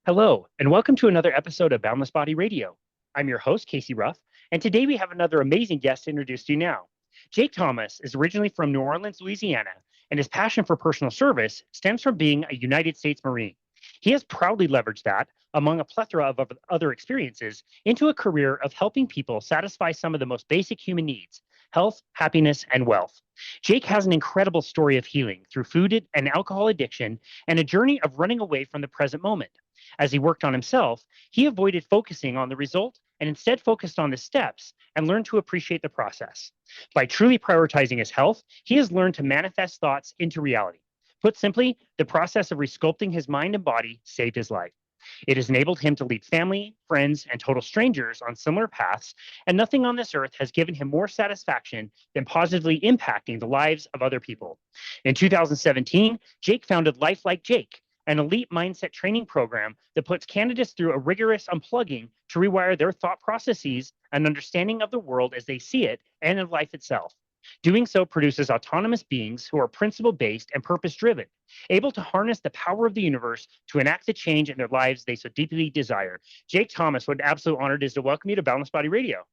Hello, and welcome to another episode of Boundless Body Radio. I'm your host, Casey Ruff, and today we have another amazing guest to introduce to you now. Jake Thomas is originally from New Orleans, Louisiana, and his passion for personal service stems from being a United States Marine. He has proudly leveraged that, among a plethora of other experiences, into a career of helping people satisfy some of the most basic human needs: health, happiness, and wealth. Jake has an incredible story of healing through food and alcohol addiction and a journey of running away from the present moment. As he worked on himself, he avoided focusing on the result and instead focused on the steps and learned to appreciate the process. By truly prioritizing his health, he has learned to manifest thoughts into reality. Put simply, the process of resculpting his mind and body saved his life. It has enabled him to lead family, friends, and total strangers on similar paths, and nothing on this earth has given him more satisfaction than positively impacting the lives of other people. In 2017, Jake founded Life Like Jake, an elite mindset training program that puts candidates through a rigorous unplugging to rewire their thought processes and understanding of the world as they see it and of life itself. Doing so produces autonomous beings who are principle based and purpose driven, able to harness the power of the universe to enact the change in their lives they so deeply desire. Jake Thomas, what an absolute honor it is to welcome you to Boundless Body Radio.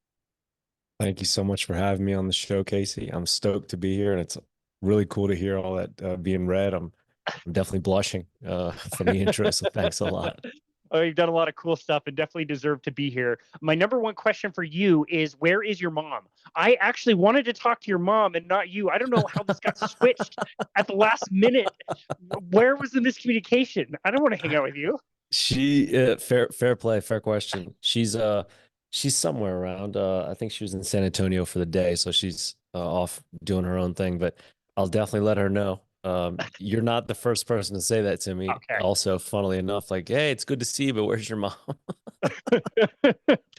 Thank you so much for having me on the show, Casey. I'm stoked to be here, and it's really cool to hear all that being read. I'm definitely blushing from the intro, so thanks a lot. Oh, you've done a lot of cool stuff and definitely deserve to be here. My number one question for you is, where is your mom? I actually wanted to talk to your mom and not you. I don't know how this got switched at the last minute. Where was the miscommunication? I don't want to hang out with you. Fair play, fair question. She's somewhere around. I think she was in San Antonio for the day, so she's off doing her own thing. But I'll definitely let her know. You're not the first person to say that to me. Okay. Also, funnily enough, like, hey, it's good to see you, but where's your mom?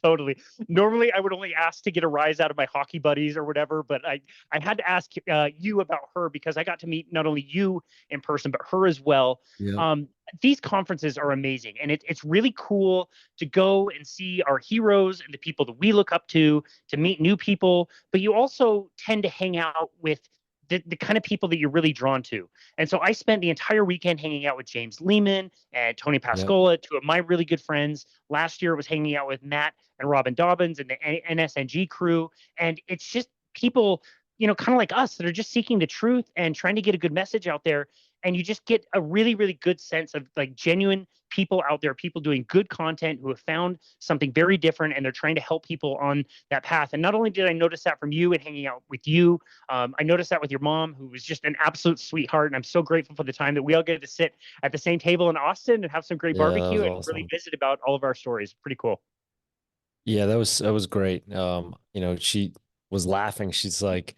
Totally. Normally, I would only ask to get a rise out of my hockey buddies or whatever, but I had to ask you about her because I got to meet not only you in person, but her as well. Yeah. Um, these conferences are amazing, and it's really cool to go and see our heroes and the people that we look up to meet new people, but you also tend to hang out with the kind of people that you're really drawn to. And so I spent the entire weekend hanging out with James Lehman and Tony Yep. Pascola, two of my really good friends. Last year I was hanging out with Matt and Robin Dobbins and the NSNG crew. And it's just people, kind of like us that are just seeking the truth and trying to get a good message out there. And you just get a really, really good sense of like genuine people out there, people doing good content who have found something very different and they're trying to help people on that path. And not only did I notice that from you and hanging out with you, I noticed that with your mom, who was just an absolute sweetheart. And I'm so grateful for the time that we all get to sit at the same table in Austin and have some great Yeah, that barbecue was and really awesome. visit about all of our stories. Pretty cool. Yeah, that was great. She was laughing. She's like,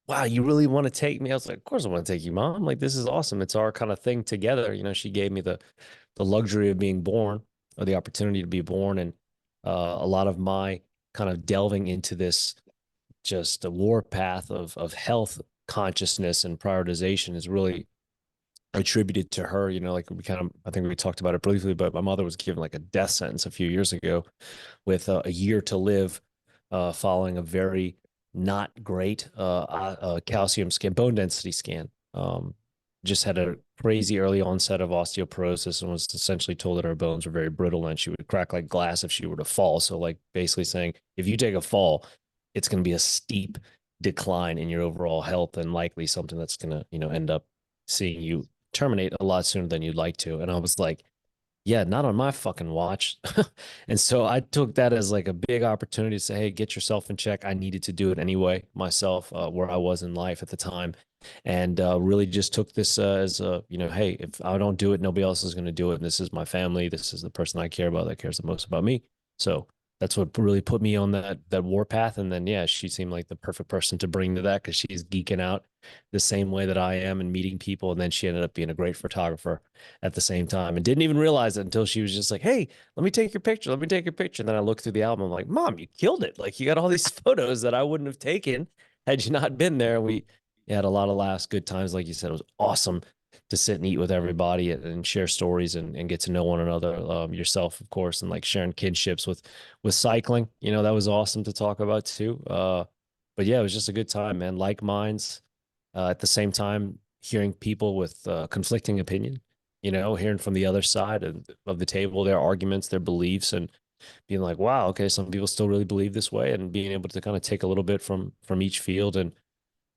"Wow, you really want to take me?" I was like, "Of course I want to take you, Mom. Like, this is awesome. It's our kind of thing together." She gave me the luxury of being born, or the opportunity to be born, and a lot of my kind of delving into this just a war path of health consciousness and prioritization is really attributed to her. Like we kind of, I think we talked about it briefly, but my mother was given like a death sentence a few years ago with a year to live, following a very not great calcium scan, bone density scan. Just had a crazy early onset of osteoporosis and was essentially told that her bones were very brittle and she would crack like glass if she were to fall. So, like, basically saying, if you take a fall, it's going to be a steep decline in your overall health and likely something that's going to, end up seeing you terminate a lot sooner than you'd like to. And I was like, yeah, not on my fucking watch. And so I took that as like a big opportunity to say, hey, get yourself in check. I needed to do it anyway myself, where I was in life at the time. And really just took this as hey, if I don't do it, nobody else is going to do it. And this is my family. This is the person I care about that cares the most about me. So that's what really put me on that war path. And then, yeah, she seemed like the perfect person to bring to that because she's geeking out the same way that I am and meeting people. And then she ended up being a great photographer at the same time and didn't even realize it until she was just like, hey, let me take your picture. Let me take your picture. And then I looked through the album. I'm like, Mom, you killed it. Like, you got all these photos that I wouldn't have taken had you not been there. We had a lot of laughs, good times. Like you said, it was awesome to sit and eat with everybody and share stories and get to know one another, yourself, of course, and like sharing kinships with cycling. That was awesome to talk about too. But yeah, it was just a good time, man. Like minds, at the same time, hearing people with conflicting opinion. hearing from the other side of the table, their arguments, their beliefs, and being like, wow, okay, some people still really believe this way, and being able to kind of take a little bit from each field. And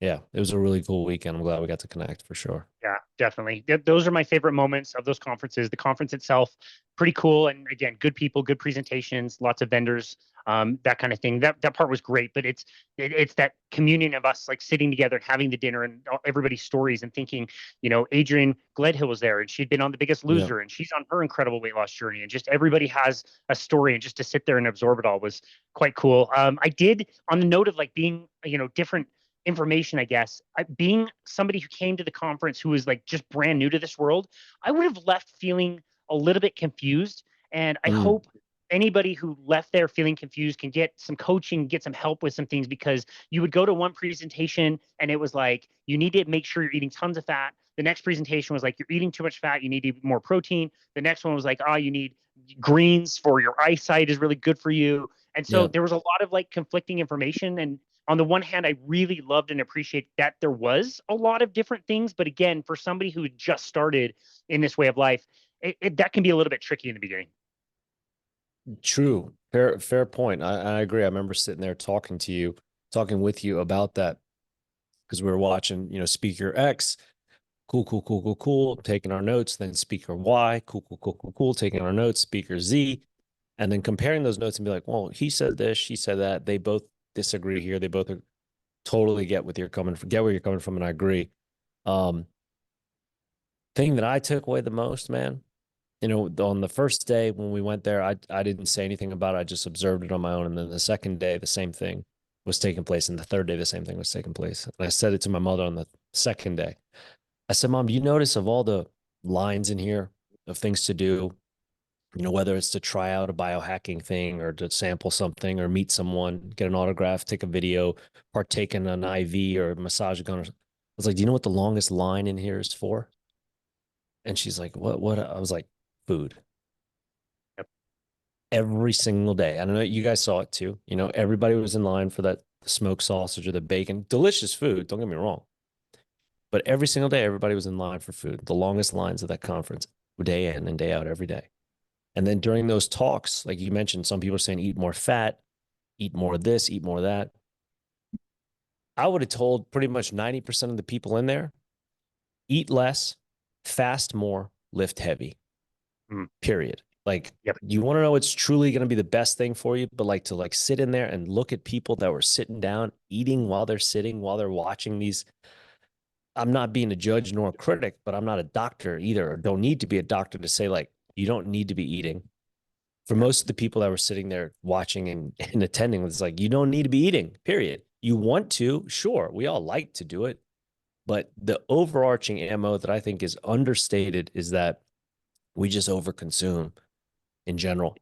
yeah, it was a really cool weekend. I'm glad we got to connect for sure. Yeah, definitely. Those are my favorite moments of those conferences. The conference itself, pretty cool, and again, good people, good presentations, lots of vendors, that kind of thing. That part was great, but it's that communion of us like sitting together and having the dinner and everybody's stories and thinking, Adrian Gledhill was there and she'd been on The Biggest Yeah. Loser and she's on her incredible weight loss journey, and just everybody has a story, and just to sit there and absorb it all was quite cool. I did, on the note of like being, different information, I guess, being somebody who came to the conference who was like just brand new to this world, I would have left feeling a little bit confused. And I Mm, hope anybody who left there feeling confused can get some coaching, get some help with some things, because you would go to one presentation and it was like, you need to make sure you're eating tons of fat. The next presentation was like, you're eating too much fat, you need to eat more protein. The next one was like, oh, you need greens for your eyesight is really good for you. And so yeah. there was a lot of like conflicting information. And on the one hand, I really loved and appreciate that there was a lot of different things. But again, for somebody who just started in this way of life, that can be a little bit tricky in the beginning. True. Fair point. I agree. I remember sitting there talking with you about that because we were watching, Speaker X, cool, cool, cool, cool, cool, taking our notes, then Speaker Y, cool, cool, cool, cool, cool, taking our notes, Speaker Z, and then comparing those notes and be like, well, he said this, she said that. They both disagree here. They both totally get where you're coming from, and I agree. Um, thing that I took away the most, man, on the first day when we went there, I didn't say anything about it. I just observed it on my own. And then the second day, the same thing was taking place. And the third day, the same thing was taking place. And I said it to my mother on the second day. I said, Mom, do you notice of all the lines in here of things to do, whether it's to try out a biohacking thing or to sample something or meet someone, get an autograph, take a video, partake in an IV or a massage gun. I was like, do you know what the longest line in here is for? And she's like, what? I was like, food. Yep. Every single day. I don't know, you guys saw it too. Everybody was in line for that smoked sausage or the bacon. Delicious food, don't get me wrong. But every single day, everybody was in line for food. The longest lines of that conference, day in and day out, every day. And then during those talks, like you mentioned, some people are saying eat more fat, eat more of this, eat more of that. I would have told pretty much 90% of the people in there, eat less, fast more, lift heavy. Mm. Period. Like, Yep. you want to know what's truly going to be the best thing for you, but like to like sit in there and look at people that were sitting down, eating while they're sitting, while they're watching these. I'm not being a judge nor a critic, but I'm not a doctor either, or don't need to be a doctor to say like, you don't need to be eating. For Yeah. most of the people that were sitting there watching and attending, it's like, you don't need to be eating, period. You want to, sure. We all like to do it. But the overarching MO that I think is understated is that we just overconsume in general.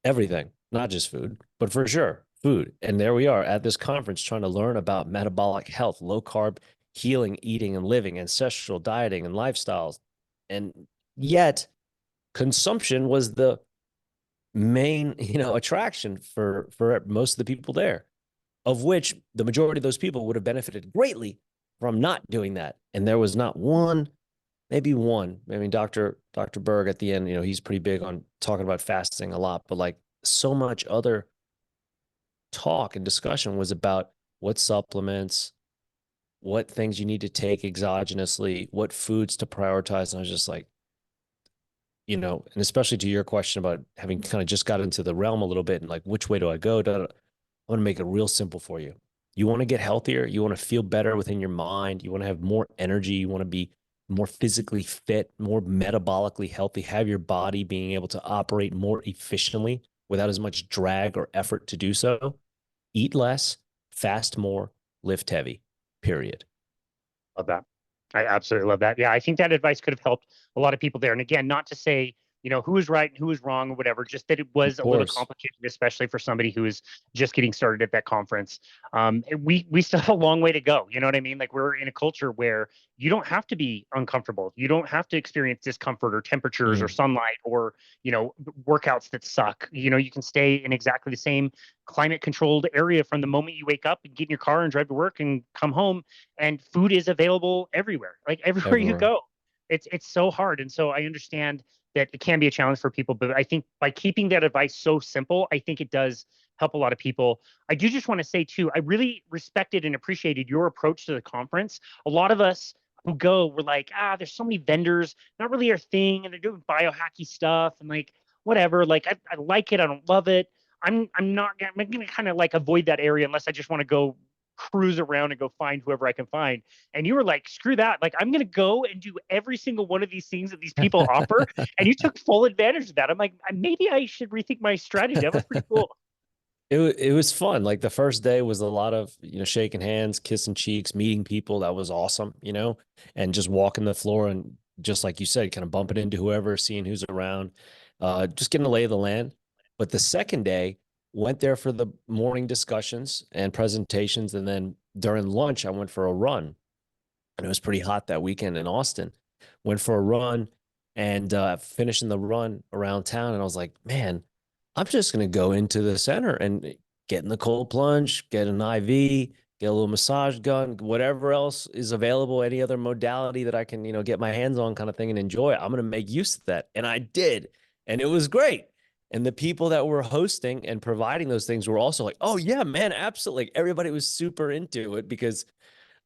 Everything, not just food, but for sure, food. And there we are at this conference trying to learn about metabolic health, low carb, healing, eating and living, ancestral dieting and lifestyles. And yet, consumption was the main, attraction for most of the people there, of which the majority of those people would have benefited greatly from not doing that. And there was not one, maybe one. I mean, Dr. Berg at the end, he's pretty big on talking about fasting a lot, but like so much other talk and discussion was about what supplements, what things you need to take exogenously, what foods to prioritize. And I was just like, and especially to your question about having kind of just got into the realm a little bit and like, which way do I go? I want to make it real simple for you. You want to get healthier. You want to feel better within your mind. You want to have more energy. You want to be more physically fit, more metabolically healthy, have your body being able to operate more efficiently without as much drag or effort to do so. Eat less, fast more, lift heavy, period. Love that. I absolutely love that. Yeah, I think that advice could have helped a lot of people there. And again, not to say, who was right and who was wrong or whatever, just that it Of was a little course. complicated, especially for somebody who is just getting started at that conference. We still have a long way to go. You know what I mean? Like, we're in a culture where you don't have to be uncomfortable. You don't have to experience discomfort or temperatures or Mm, sunlight or, workouts that suck. You can stay in exactly the same climate controlled area from the moment you wake up and get in your car and drive to work and come home, and food is available everywhere, like everywhere you everywhere. go. It's so hard. And so I understand that it can be a challenge for people, but I think by keeping that advice so simple, I think it does help a lot of people. I do just want to say too, I really respected and appreciated your approach to the conference. A lot of us who go, we're like, there's so many vendors, not really our thing, and they're doing biohacky stuff and like whatever. Like I like it, I don't love it. I'm gonna kind of like avoid that area unless I just want to go cruise around and go find whoever I can find. And you were like, screw that. Like, I'm going to go and do every single one of these things that these people offer. And you took full advantage of that. I'm like, maybe I should rethink my strategy. That was pretty cool. It was fun. Like the first day was a lot of, shaking hands, kissing cheeks, meeting people. That was awesome, and just walking the floor and just like you said, kind of bumping into whoever, seeing who's around, just getting a lay of the land. But the second day, went there for the morning discussions and presentations. And then during lunch, I went for a run. And it was pretty hot that weekend in Austin. Went for a run and finishing the run around town. And I was like, man, I'm just going to go into the center and get in the cold plunge, get an IV, get a little massage gun, whatever else is available, any other modality that I can, get my hands on kind of thing and enjoy. I'm going to make use of that. And I did. And it was great. And the people that were hosting and providing those things were also like, oh, yeah, man, absolutely. Like, everybody was super into it because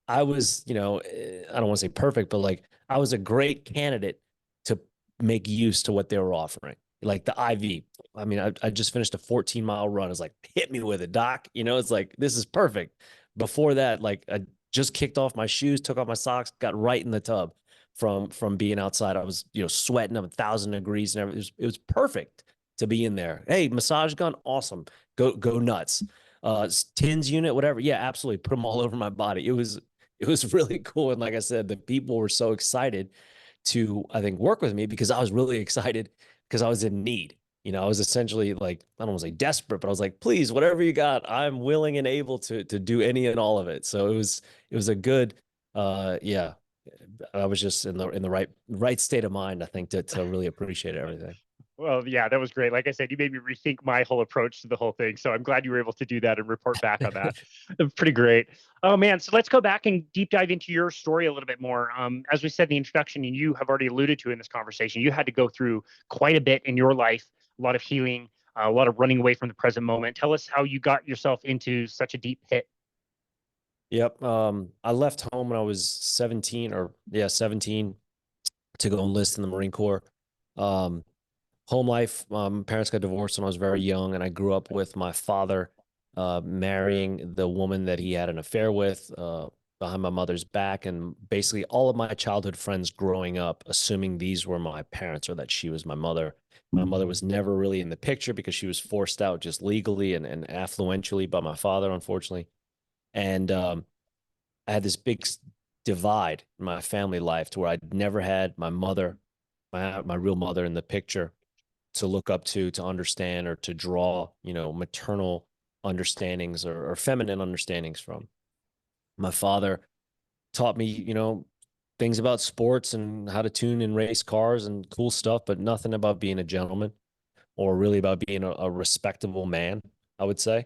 I was, I don't want to say perfect, but like I was a great candidate to make use to what they were offering. Like the IV. I mean, I just finished a 14-mile run. It's like, hit me with it, doc. It's like, this is perfect. Before that, like I just kicked off my shoes, took off my socks, got right in the tub from being outside. I was, sweating up 1,000 degrees and everything. It was perfect to be in there. Hey, massage gun, awesome. Go nuts. Tins unit, whatever. Yeah, absolutely. Put them all over my body. It was really cool. And like I said, the people were so excited to, I think, work with me because I was really excited because I was in need. I was essentially like, I don't want to say desperate, but I was like, please, whatever you got, I'm willing and able to do any and all of it. So it was a good, yeah. I was just in the right state of mind, I think, to really appreciate everything. Well, yeah, that was great. Like I said, you made me rethink my whole approach to the whole thing. So I'm glad you were able to do that and report back on that. Pretty great. Oh man, so let's go back and deep dive into your story a little bit more. As we said in the introduction, and you have already alluded to in this conversation, you had to go through quite a bit in your life, a lot of healing, a lot of running away from the present moment. Tell us how you got yourself into such a deep pit. Yep. I left home when I was 17 or yeah, 17 to go enlist in the Marine Corps. Um, Home life, parents got divorced when I was very young, and I grew up with my father marrying the woman that he had an affair with behind my mother's back. And basically, all of my childhood friends growing up, assuming these were my parents or that she was my mother. My mother was never really in the picture because she was forced out just legally and affluentially by my father, unfortunately. And I had this big divide in my family life to where I'd never had my mother, my real mother in the picture to look up to understand or to draw, maternal understandings or feminine understandings from. My father taught me, things about sports and how to tune and race cars and cool stuff, but nothing about being a gentleman or really about being a respectable man, I would say.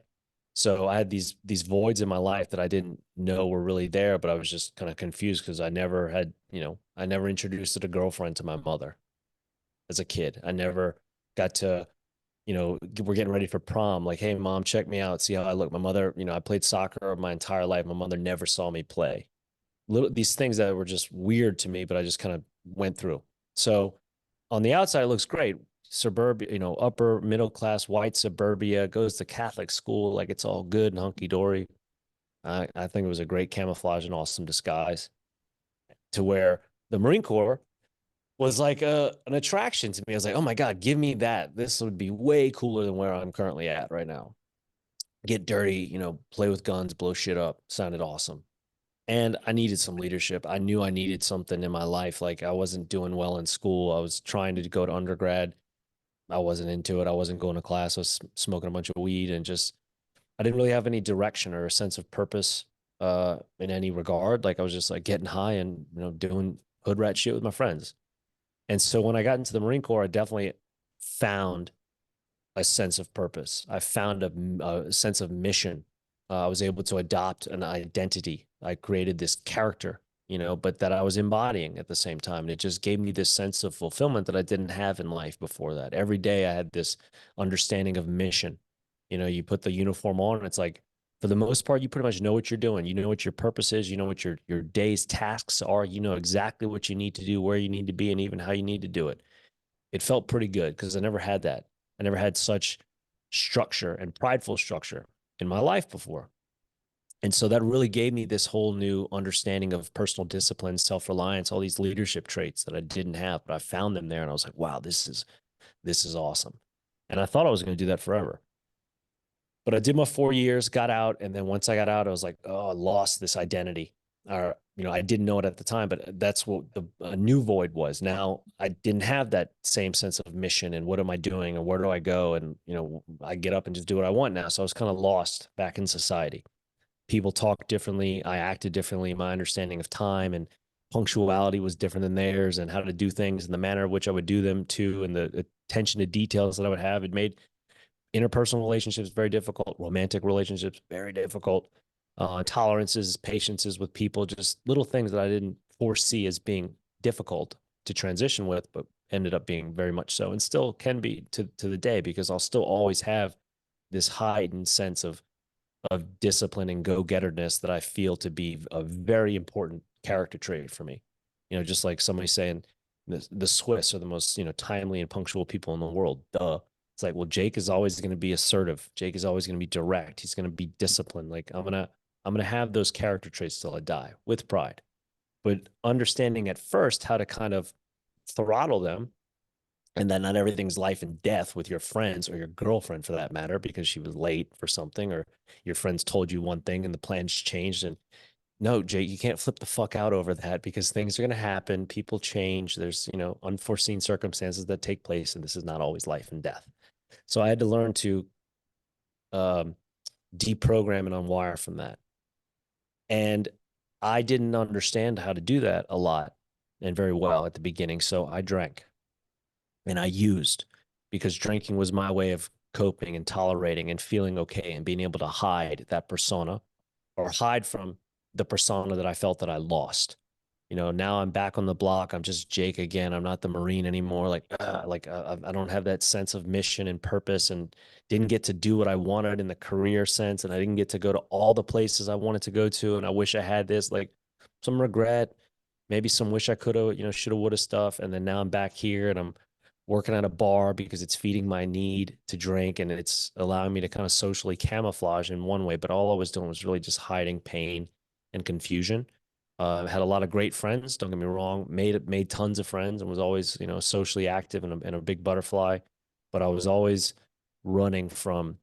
So I had these voids in my life that I didn't know were really there, but I was just kind of confused because I never introduced a girlfriend to my mother as a kid. I never got to, we're getting ready for prom. Like, hey, mom, check me out. See how I look. My mother, I played soccer my entire life. My mother never saw me play. These things that were just weird to me, but I just kind of went through. So on the outside, it looks great. Suburbia, upper middle class white suburbia, goes to Catholic school. Like it's all good and hunky dory. I think it was a great camouflage and awesome disguise to where the Marine Corps was like an attraction to me. I was like, oh my God, give me that. This would be way cooler than where I'm currently at right now. Get dirty, play with guns, blow shit up. Sounded awesome. And I needed some leadership. I knew I needed something in my life. Like I wasn't doing well in school. I was trying to go to undergrad. I wasn't into it. I wasn't going to class. I was smoking a bunch of weed and just, I didn't really have any direction or a sense of purpose in any regard. Like I was just like getting high and, doing hood rat shit with my friends. And so when I got into the Marine Corps, I definitely found a sense of purpose. I found a sense of mission. I was able to adopt an identity. I created this character but that I was embodying at the same time. And it just gave me this sense of fulfillment that I didn't have in life before that. Every day I had this understanding of mission. You put the uniform on, and it's like, for the most part, you pretty much know what you're doing. You know what your purpose is. You know what your day's tasks are. You know exactly what you need to do, where you need to be, and even how you need to do it. It felt pretty good because I never had that. I never had such structure and prideful structure in my life before. And so that really gave me this whole new understanding of personal discipline, self-reliance, all these leadership traits that I didn't have, but I found them there and I was like, wow, this is awesome. And I thought I was going to do that forever. But I did my 4 years, got out, and then once I got out, I was like, oh, I lost this identity. Or, I didn't know it at the time, but that's what a new void was. Now I didn't have that same sense of mission and what am I doing and where do I go? And, I get up and just do what I want now. So I was kind of lost back in society. People talk differently. I acted differently. My understanding of time and punctuality was different than theirs, and how to do things and the manner in which I would do them too, and the attention to details that I would have. It made interpersonal relationships very difficult, romantic relationships very difficult, tolerances, patiences with people, just little things that I didn't foresee as being difficult to transition with, but ended up being very much so, and still can be to the day, because I'll still always have this heightened sense of discipline and go-getterness that I feel to be a very important character trait for me. Just like somebody saying the Swiss are the most, timely and punctual people in the world. Duh. It's like, well, Jake is always going to be assertive. Jake is always going to be direct. He's going to be disciplined. Like I'm gonna have those character traits till I die with pride. But understanding at first how to kind of throttle them, and that not everything's life and death with your friends or your girlfriend for that matter, because she was late for something, or your friends told you one thing and the plans changed. And no, Jake, you can't flip the fuck out over that, because things are going to happen. People change. There's, unforeseen circumstances that take place, and this is not always life and death. So I had to learn to um, deprogram and unwire from that. And I didn't understand how to do that a lot and very well at the beginning. So I drank and I used, because drinking was my way of coping and tolerating and feeling okay and being able to hide that persona, or hide from the persona that I felt that I lost. Now I'm back on the block. I'm just Jake again. I'm not the Marine anymore. I don't have that sense of mission and purpose, and didn't get to do what I wanted in the career sense. And I didn't get to go to all the places I wanted to go to. And I wish I had this, like, some regret, maybe some wish I could have, should have, would have stuff. And then now I'm back here and I'm working at a bar because it's feeding my need to drink, and it's allowing me to kind of socially camouflage in one way. But all I was doing was really just hiding pain and confusion. Had a lot of great friends. Don't get me wrong. Made tons of friends and was always, socially active and a big butterfly. But I was always running from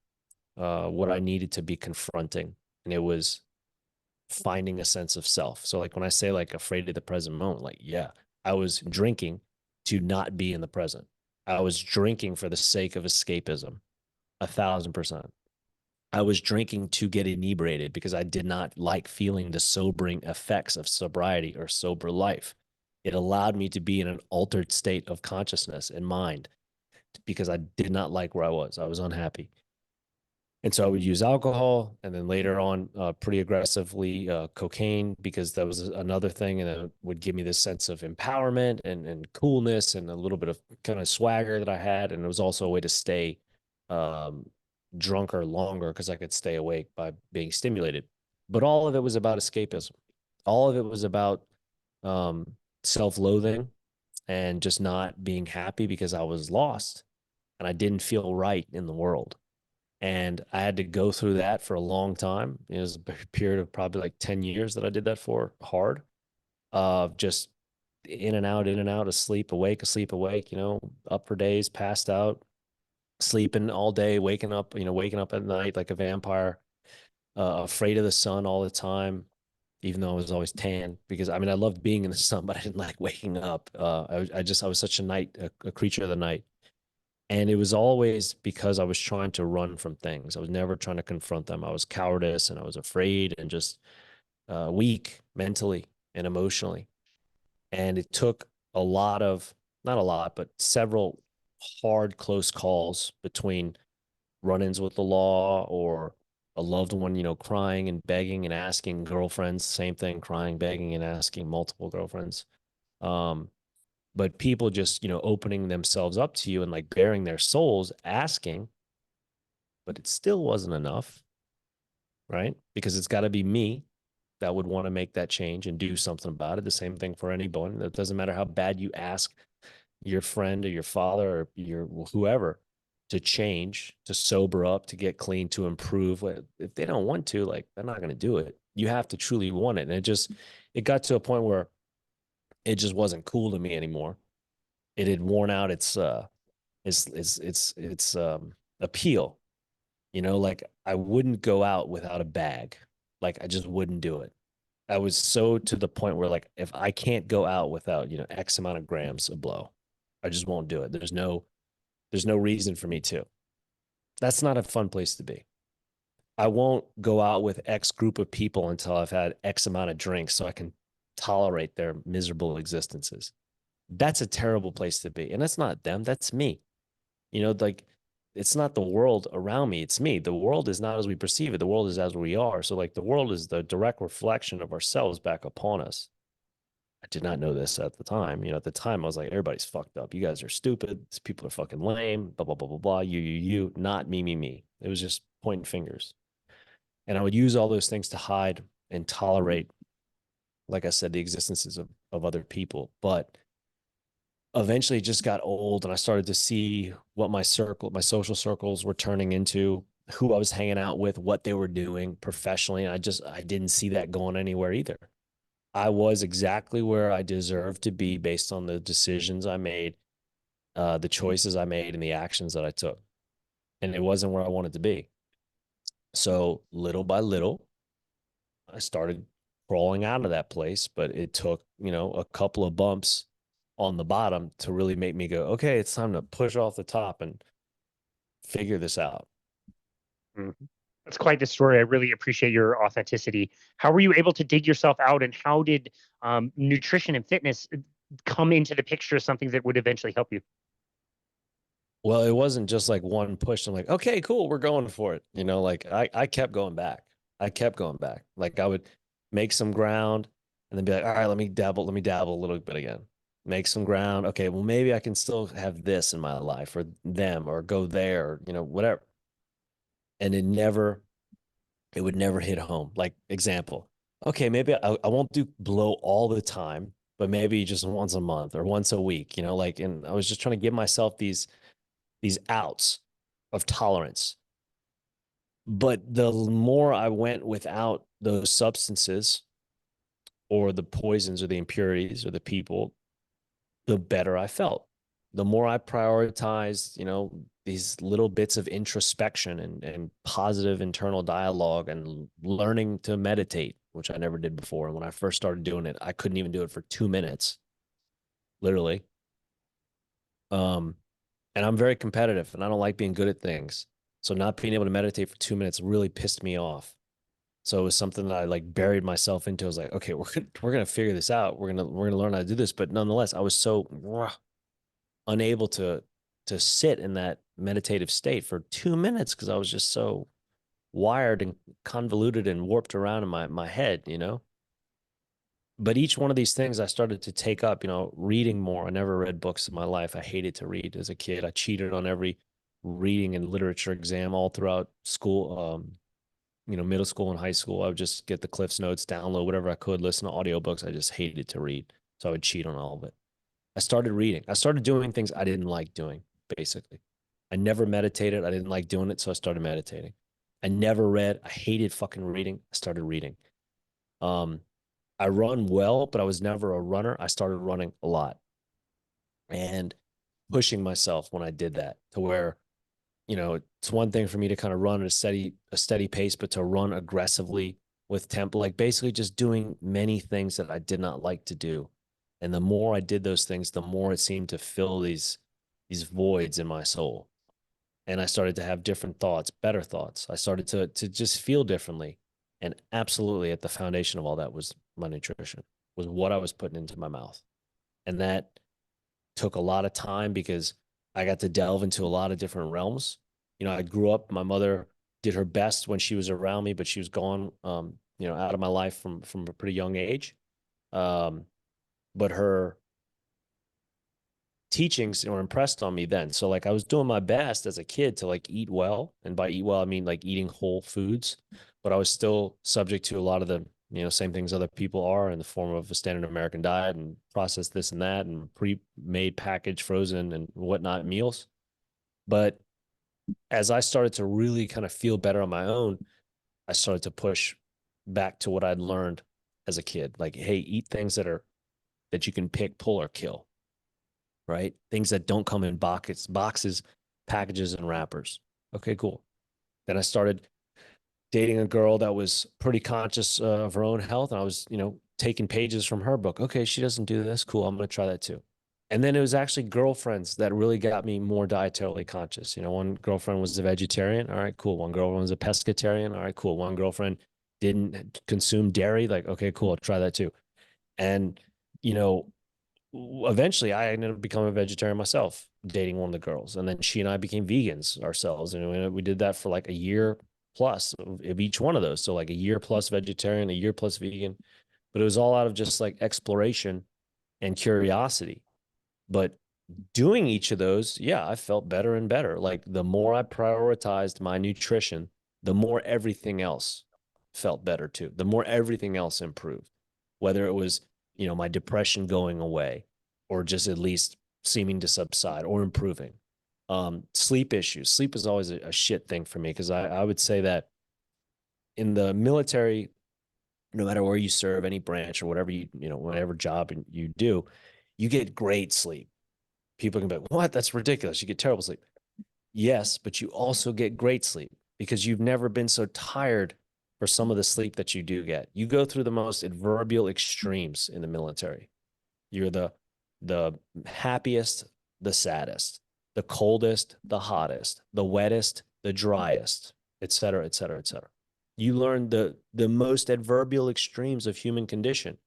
what I needed to be confronting, and it was finding a sense of self. So, like, when I say, like, afraid of the present moment, like, yeah, I was drinking to not be in the present. I was drinking for the sake of escapism, 1,000%. I was drinking to get inebriated because I did not like feeling the sobering effects of sobriety or sober life. It allowed me to be in an altered state of consciousness and mind, because I did not like where I was. I was unhappy. And so I would use alcohol, and then later on, pretty aggressively, cocaine, because that was another thing. And it would give me this sense of empowerment and coolness and a little bit of kind of swagger that I had. And it was also a way to stay um, drunker longer, because I could stay awake by being stimulated. But all of it was about escapism. All of it was about um, self-loathing and just not being happy because I was lost and I didn't feel right in the world. And I had to go through that for a long time. It was a period of probably like 10 years that I did that for, hard, of just in and out, asleep, awake, up for days, passed out, sleeping all day, waking up at night like a vampire, afraid of the sun all the time, even though I was always tan, because I mean, I loved being in the sun, but I didn't like waking up. I was such a creature of the night. And it was always because I was trying to run from things. I was never trying to confront them. I was cowardice and I was afraid and just weak mentally and emotionally. And it took a lot of, not a lot, but several hard, close calls between run ins with the law, or a loved one, crying and begging and asking girlfriends, same thing, crying, begging and asking multiple girlfriends. Um, but people just, opening themselves up to you and like bearing their souls, asking, but it still wasn't enough, right? Because it's got to be me that would want to make that change and do something about it. The same thing for anyone. It doesn't matter how bad you ask your friend or your father or your whoever to change, to sober up, to get clean, to improve. If they don't want to, like, they're not going to do it. You have to truly want it. And it got to a point where it just wasn't cool to me anymore. It had worn out its appeal. Like I wouldn't go out without a bag. Like I just wouldn't do it. I was so to the point where like if I can't go out without, X amount of grams of blow, I just won't do it. There's no reason for me to. That's not a fun place to be. I won't go out with X group of people until I've had X amount of drinks so I can tolerate their miserable existences. That's a terrible place to be. And that's not them, that's me. Like it's not the world around me, it's me. The world is not as we perceive it. The world is as we are. So like the world is the direct reflection of ourselves back upon us. I did not know this at the time. At the time I was like, everybody's fucked up. You guys are stupid. These people are fucking lame. Blah, blah, blah, blah, blah. You, not me, me, me. It was just pointing fingers. And I would use all those things to hide and tolerate, like I said, the existences of other people. But eventually it just got old and I started to see what my social circles were turning into, who I was hanging out with, what they were doing professionally. And I didn't see that going anywhere either. I was exactly where I deserved to be based on the decisions I made, the choices I made, and the actions that I took. And it wasn't where I wanted to be. So little by little, I started crawling out of that place, but it took, a couple of bumps on the bottom to really make me go, okay, it's time to push off the top and figure this out. Mhm. That's quite the story. I really appreciate your authenticity. How were you able to dig yourself out, and how did nutrition and fitness come into the picture as something that would eventually help you? Well, it wasn't just like one push. I'm like, okay, cool, we're going for it. Like I kept going back. I kept going back. Like I would make some ground and then be like, all right, let me dabble a little bit again. Make some ground. Okay, well, maybe I can still have this in my life or them or go there, or, whatever. And it would never hit home. Like example, okay, maybe I won't do blow all the time, but maybe just once a month or once a week, like, and I was just trying to give myself these outs of tolerance. But the more I went without those substances or the poisons or the impurities or the people, the better I felt. The more I prioritized, these little bits of introspection and positive internal dialogue and learning to meditate, which I never did before. And when I first started doing it, I couldn't even do it for 2 minutes, literally. Um, and I'm very competitive and I don't like being good at things. So not being able to meditate for 2 minutes really pissed me off. So it was something that I like buried myself into. I was like, okay, we're gonna figure this out. We're gonna learn how to do this. But nonetheless, I was so unable to sit in that meditative state for 2 minutes because I was just so wired and convoluted and warped around in my head. But each one of these things I started to take up, reading more. I never read books in my life. I hated to read as a kid. I cheated on every reading and literature exam all throughout school, middle school and high school. I would just get the Cliffs Notes, download whatever I could, listen to audiobooks. I just hated to read. So I would cheat on all of it. I started reading. I started doing things I didn't like doing, basically. I never meditated. I didn't like doing it. So I started meditating. I never read. I hated fucking reading. I started reading. Um, I run well, but I was never a runner. I started running a lot and pushing myself when I did that to where, it's one thing for me to kind of run at a steady pace, but to run aggressively with tempo, like basically just doing many things that I did not like to do. And the more I did those things, the more it seemed to fill these voids in my soul. And I started to have different thoughts, better thoughts. I started to just feel differently. And absolutely at the foundation of all that was my nutrition, was what I was putting into my mouth. And that took a lot of time because I got to delve into a lot of different realms. I grew up, my mother did her best when she was around me, but she was gone, out of my life from a pretty young age. Um, but her teachings were impressed on me then. So like I was doing my best as a kid to like eat well. And by eat well, I mean like eating whole foods, but I was still subject to a lot of the, same things other people are in the form of a standard American diet and processed this and that and pre-made, packaged, frozen and whatnot meals. But as I started to really kind of feel better on my own, I started to push back to what I'd learned as a kid. Like, hey, eat things that you can pick, pull, or kill, right? Things that don't come in boxes, packages, and wrappers. Okay, cool. Then I started dating a girl that was pretty conscious of her own health. And I was, taking pages from her book. Okay, she doesn't do this. Cool. I'm going to try that too. And then it was actually girlfriends that really got me more dietarily conscious. One girlfriend was a vegetarian. All right, cool. One girlfriend was a pescatarian. All right, cool. One girlfriend didn't consume dairy. Like, okay, cool. I'll try that too. And, you know, eventually I ended up becoming a vegetarian myself, dating one of the girls. And then she and I became vegans ourselves. And we did that for like a year plus of each one of those. So like a year plus vegetarian, a year plus vegan. But it was all out of just like exploration and curiosity. But doing each of those, yeah, I felt better and better. Like the more I prioritized my nutrition, the more everything else felt better too. The more everything else improved, whether it was, my depression going away or just at least seeming to subside or improving. Sleep issues. Sleep is always a shit thing for me because I would say that in the military, no matter where you serve, any branch or whatever whatever job you do, you get great sleep. People can be like, what? That's ridiculous. You get terrible sleep. Yes, but you also get great sleep because you've never been so tired for some of the sleep that you do get. You go through the most adverbial extremes in the military. You're the happiest, the saddest, the coldest, the hottest, the wettest, the driest, et cetera, et cetera, et cetera. You learn the most adverbial extremes of human condition.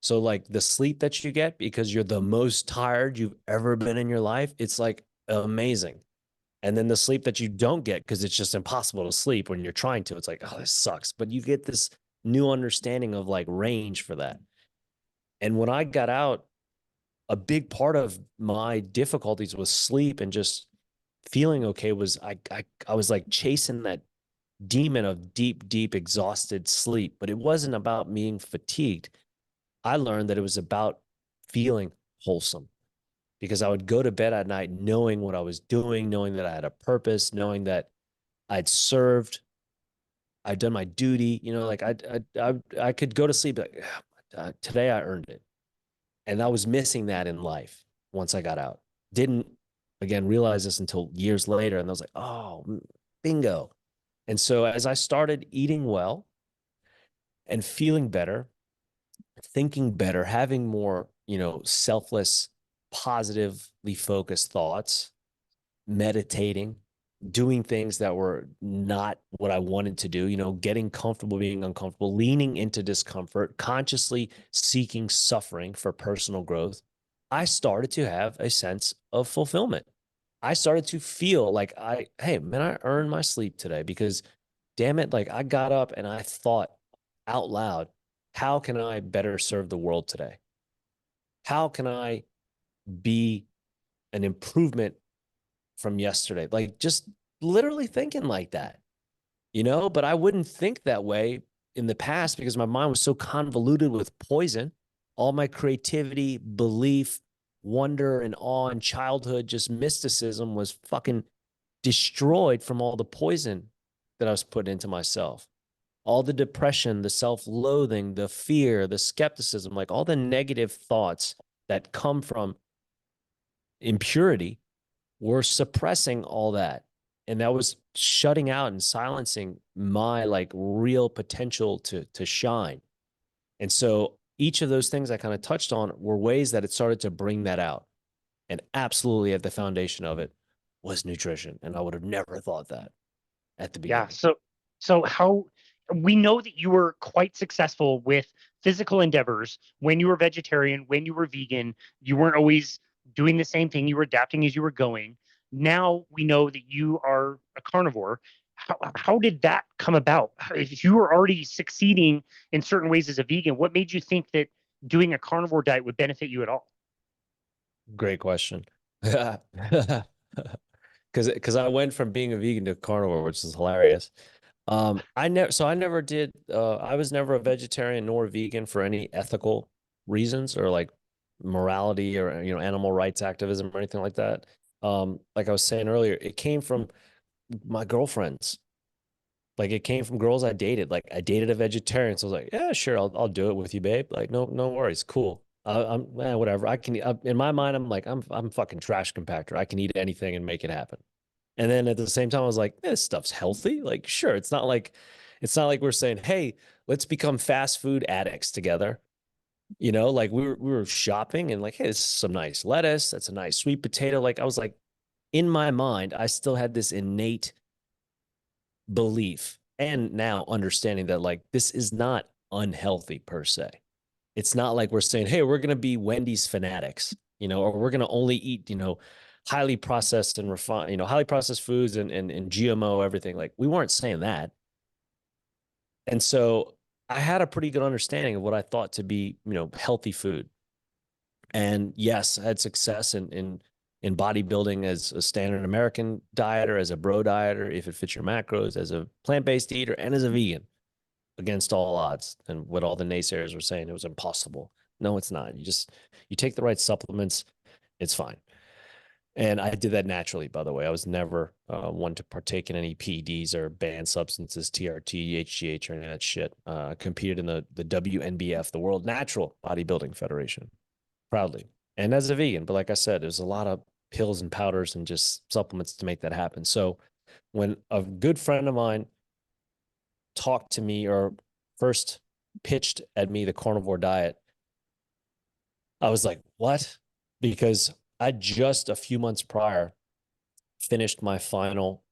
So like the sleep that you get because you're the most tired you've ever been in your life, it's like amazing. And then the sleep that you don't get because it's just impossible to sleep when you're trying to, it's like, oh, this sucks. But you get this new understanding of like range for that. And when I got out, a big part of my difficulties with sleep and just feeling okay was I was like chasing that demon of deep, deep, exhausted sleep. But it wasn't about being fatigued. I learned that it was about feeling wholesome because I would go to bed at night knowing what I was doing, knowing that I had a purpose, knowing that I'd served, I'd done my duty. Like I could go to sleep like today I earned it, and I was missing that in life once I got out. Didn't again realize this until years later, and I was like, oh, bingo. And so as I started eating well and feeling better, thinking better, having more, selfless, positively focused thoughts, meditating, doing things that were not what I wanted to do, getting comfortable being uncomfortable, leaning into discomfort, consciously seeking suffering for personal growth, I started to have a sense of fulfillment. I started to feel like hey, man, I earned my sleep today because damn it, like I got up and I thought out loud, how can I better serve the world today? How can I be an improvement from yesterday? Like just literally thinking like that, but I wouldn't think that way in the past because my mind was so convoluted with poison. All my creativity, belief, wonder, and awe and childhood, just mysticism was fucking destroyed from all the poison that I was putting into myself. All the depression, the self-loathing, the fear, the skepticism, like all the negative thoughts that come from impurity were suppressing all that. And that was shutting out and silencing my like real potential to shine. And so each of those things I kind of touched on were ways that it started to bring that out. And absolutely at the foundation of it was nutrition. And I would have never thought that at the Yeah. beginning. So how we know that you were quite successful with physical endeavors when you were vegetarian, when you were vegan, you weren't always doing the same thing, you were adapting as you were going. Now we know that you are a carnivore. how did that come about? If you were already succeeding in certain ways as a vegan, what made you think that doing a carnivore diet would benefit you at all? Great question. Because I went from being a vegan to carnivore, which is hilarious. I never did I was never a vegetarian nor a vegan for any ethical reasons or like morality or animal rights activism or anything like that. Like I was saying earlier, it came from my girlfriends. Like it came from girls I dated. Like I dated a vegetarian, so I was like, yeah, sure, I'll do it with you, babe. Like no worries, cool. Whatever. I can in my mind, I'm like I'm fucking trash compactor. I can eat anything and make it happen. And then at the same time, I was like, this stuff's healthy. Like, sure, it's not like we're saying, hey, let's become fast food addicts together. Like we were shopping and like, hey, this is some nice lettuce. That's a nice sweet potato. Like I was like, in my mind, I still had this innate belief and now understanding that like this is not unhealthy per se. It's not like we're saying, hey, we're gonna be Wendy's fanatics, or we're gonna only eat, highly processed and refined, highly processed foods and GMO, everything. Like we weren't saying that. And so I had a pretty good understanding of what I thought to be, healthy food. And yes, I had success in bodybuilding as a standard American dieter, as a bro dieter, if it fits your macros, as a plant-based eater, and as a vegan against all odds. And what all the naysayers were saying, it was impossible. No, it's not. You take the right supplements, it's fine. And I did that naturally, by the way. I was never one to partake in any PEDs or banned substances, TRT, HGH, or any of that shit. Competed in the WNBF, the World Natural Bodybuilding Federation, proudly. And as a vegan, but like I said, there's a lot of pills and powders and just supplements to make that happen. So when a good friend of mine talked to me or first pitched at me the carnivore diet, I was like, what? Because I just a few months prior finished my final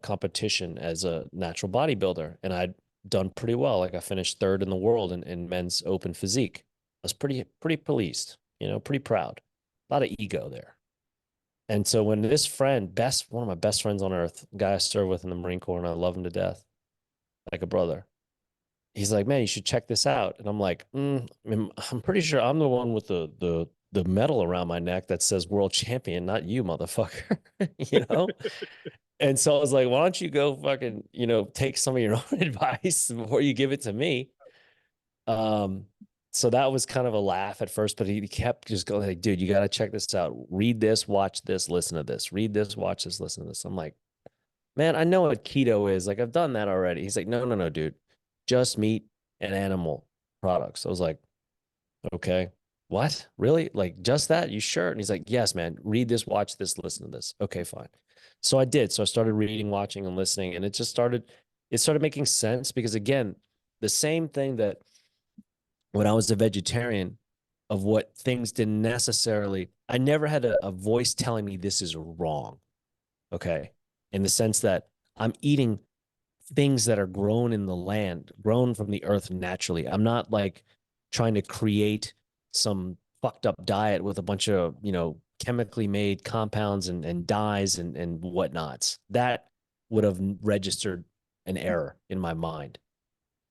competition as a natural bodybuilder, and I'd done pretty well. Like I finished third in the world in men's open physique. I was pretty pleased, pretty proud. A lot of ego there. And so when this friend, one of my best friends on earth, guy I served with in the Marine Corps, and I love him to death, like a brother, he's like, man, you should check this out. And I'm like, I'm pretty sure I'm the one with the medal around my neck that says world champion, not you, motherfucker. you know? And so I was like, why don't you go fucking, take some of your own advice before you give it to me? Um, so that was kind of a laugh at first, but he kept just going like, dude, you got to check this out. Read this, watch this, listen to this. Read this, watch this, listen to this. I'm like, man, I know what keto is. Like I've done that already. He's like, no, dude, just meat and animal products. I was like, okay, what? Really? Like just that? You sure? And he's like, yes, man, read this, watch this, listen to this. Okay, fine. So I did. So I started reading, watching, and listening, and it started making sense because again, the same thing that when I was a vegetarian of what things didn't necessarily, I never had a voice telling me this is wrong. Okay. In the sense that I'm eating things that are grown in the land, grown from the earth naturally. I'm not like trying to create some fucked up diet with a bunch of, chemically made compounds and dyes and whatnots. That would have registered an error in my mind.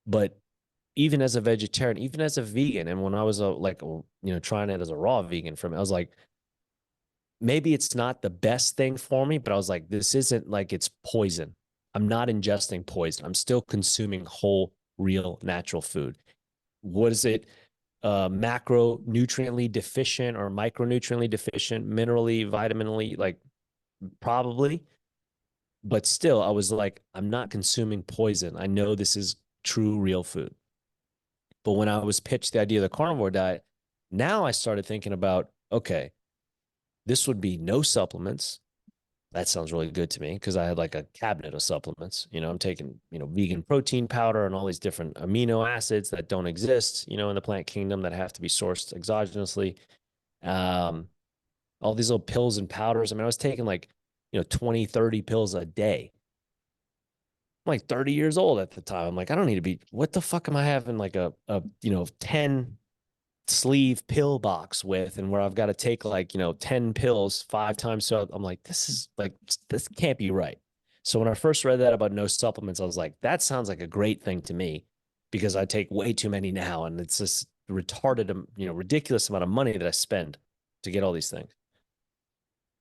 But even as a vegetarian, even as a vegan, and when I was trying it as a raw vegan from it, I was like, maybe it's not the best thing for me, but I was like, this isn't like it's poison. I'm not ingesting poison. I'm still consuming whole, real, natural food. What is it? Macronutriently deficient or micronutriently deficient, minerally, vitaminally, like probably. But still, I was like, I'm not consuming poison. I know this is true, real food. But when I was pitched the idea of the carnivore diet, now I started thinking about, okay, this would be no supplements. That sounds really good to me because I had like a cabinet of supplements. I'm taking, vegan protein powder and all these different amino acids that don't exist, in the plant kingdom that have to be sourced exogenously. Um, all these little pills and powders. I mean, I was taking like, 20, 30 pills a day. I'm like 30 years old at the time. I'm like, I don't need to be, what the fuck am I having like a 10 sleeve pill box with and where I've got to take like 10 pills 5 times, so I'm like, this can't be right. So when I first read that about no supplements, I was like, that sounds like a great thing to me because I take way too many now. And it's this retarded, ridiculous amount of money that I spend to get all these things.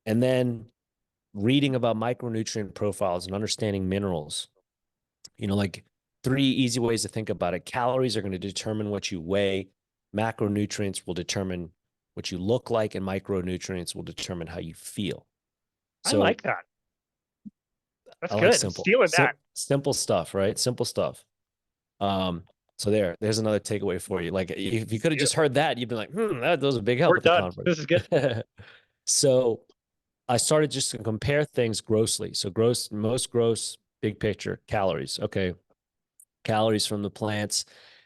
And then reading about micronutrient profiles and understanding minerals, like 3 easy ways to think about it. Calories are going to determine what you weigh. Macronutrients will determine what you look like, and micronutrients will determine how you feel. I So like that. That's I like good. I'm simple, stealing that. simple stuff, right? Simple stuff. Um, so there's another takeaway for you. Like if you could have Yeah, just heard that, you'd be like, that was a big help we're at the done. conference. This is good. So I started just to compare things grossly. So most gross, big picture, calories. Okay. Calories from the plants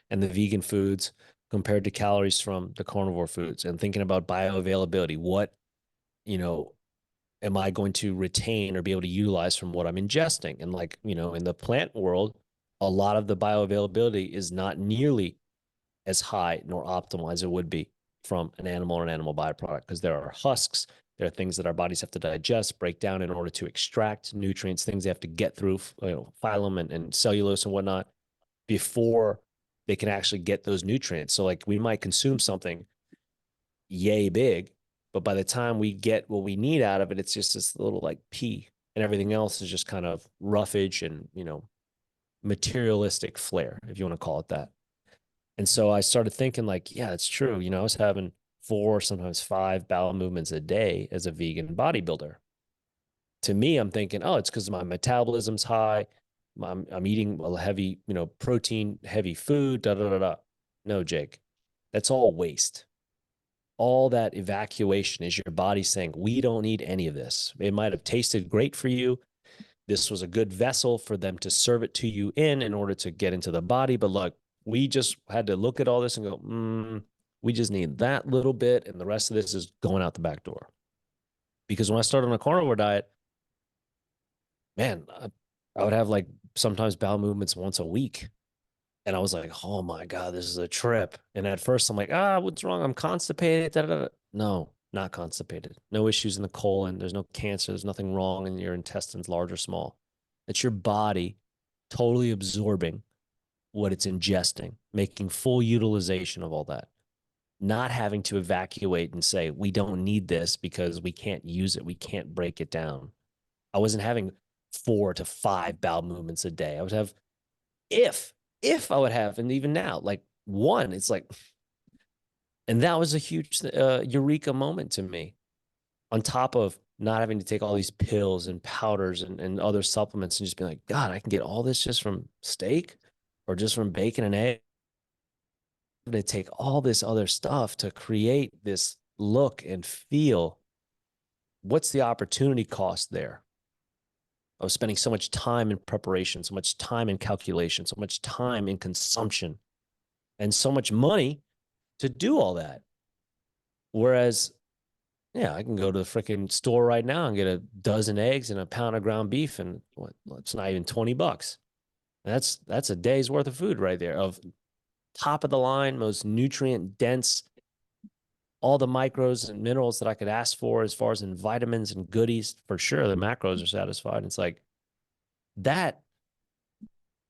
and the vegan foods compared to calories from the carnivore foods, and thinking about bioavailability. What, you know, am I going to retain or be able to utilize from what I'm ingesting? And like, in the plant world, a lot of the bioavailability is not nearly as high nor optimal as it would be from an animal or an animal byproduct, because there are husks, there are things that our bodies have to digest, break down in order to extract nutrients, things they have to get through, phylum and cellulose and whatnot before they can actually get those nutrients. So like we might consume something yay big, but by the time we get what we need out of it, it's just this little like pea, and everything else is just kind of roughage and, materialistic flair, if you want to call it that. And so I started thinking like, yeah, it's true. I was having 4, sometimes 5 bowel movements a day as a vegan bodybuilder. To me, I'm thinking, oh, it's because my metabolism's high. I'm eating a heavy, protein heavy food, da da da da. No, Jake, that's all waste. All that evacuation is your body saying, we don't need any of this. It might have tasted great for you. This was a good vessel for them to serve it to you in order to get into the body. But look, we just had to look at all this and go, we just need that little bit. And the rest of this is going out the back door. Because when I started on a carnivore diet, man, I would have like sometimes bowel movements once a week. And I was like, oh my God, this is a trip. And at first I'm like, what's wrong? I'm constipated. Da, da, da. No, not constipated. No issues in the colon. There's no cancer. There's nothing wrong in your intestines, large or small. It's your body totally absorbing what it's ingesting, making full utilization of all that, not having to evacuate and say, we don't need this because we can't use it. We can't break it down. I wasn't having 4 to 5 bowel movements a day. I would have, if I would have, and even now, like one, it's like, and that was a huge eureka moment to me. On top of not having to take all these pills and powders and other supplements, and just be like, God, I can get all this just from steak or just from bacon and egg. To take all this other stuff to create this look and feel. What's the opportunity cost there? I was spending so much time in preparation, so much time in calculation, so much time in consumption, and so much money to do all that. Whereas, yeah, I can go to the freaking store right now and get a dozen eggs and a pound of ground beef, and it's not even $20. That's a day's worth of food right there, of top of the line, most nutrient dense, all the micros and minerals that I could ask for as far as in vitamins and goodies. For sure, the macros are satisfied. It's like that,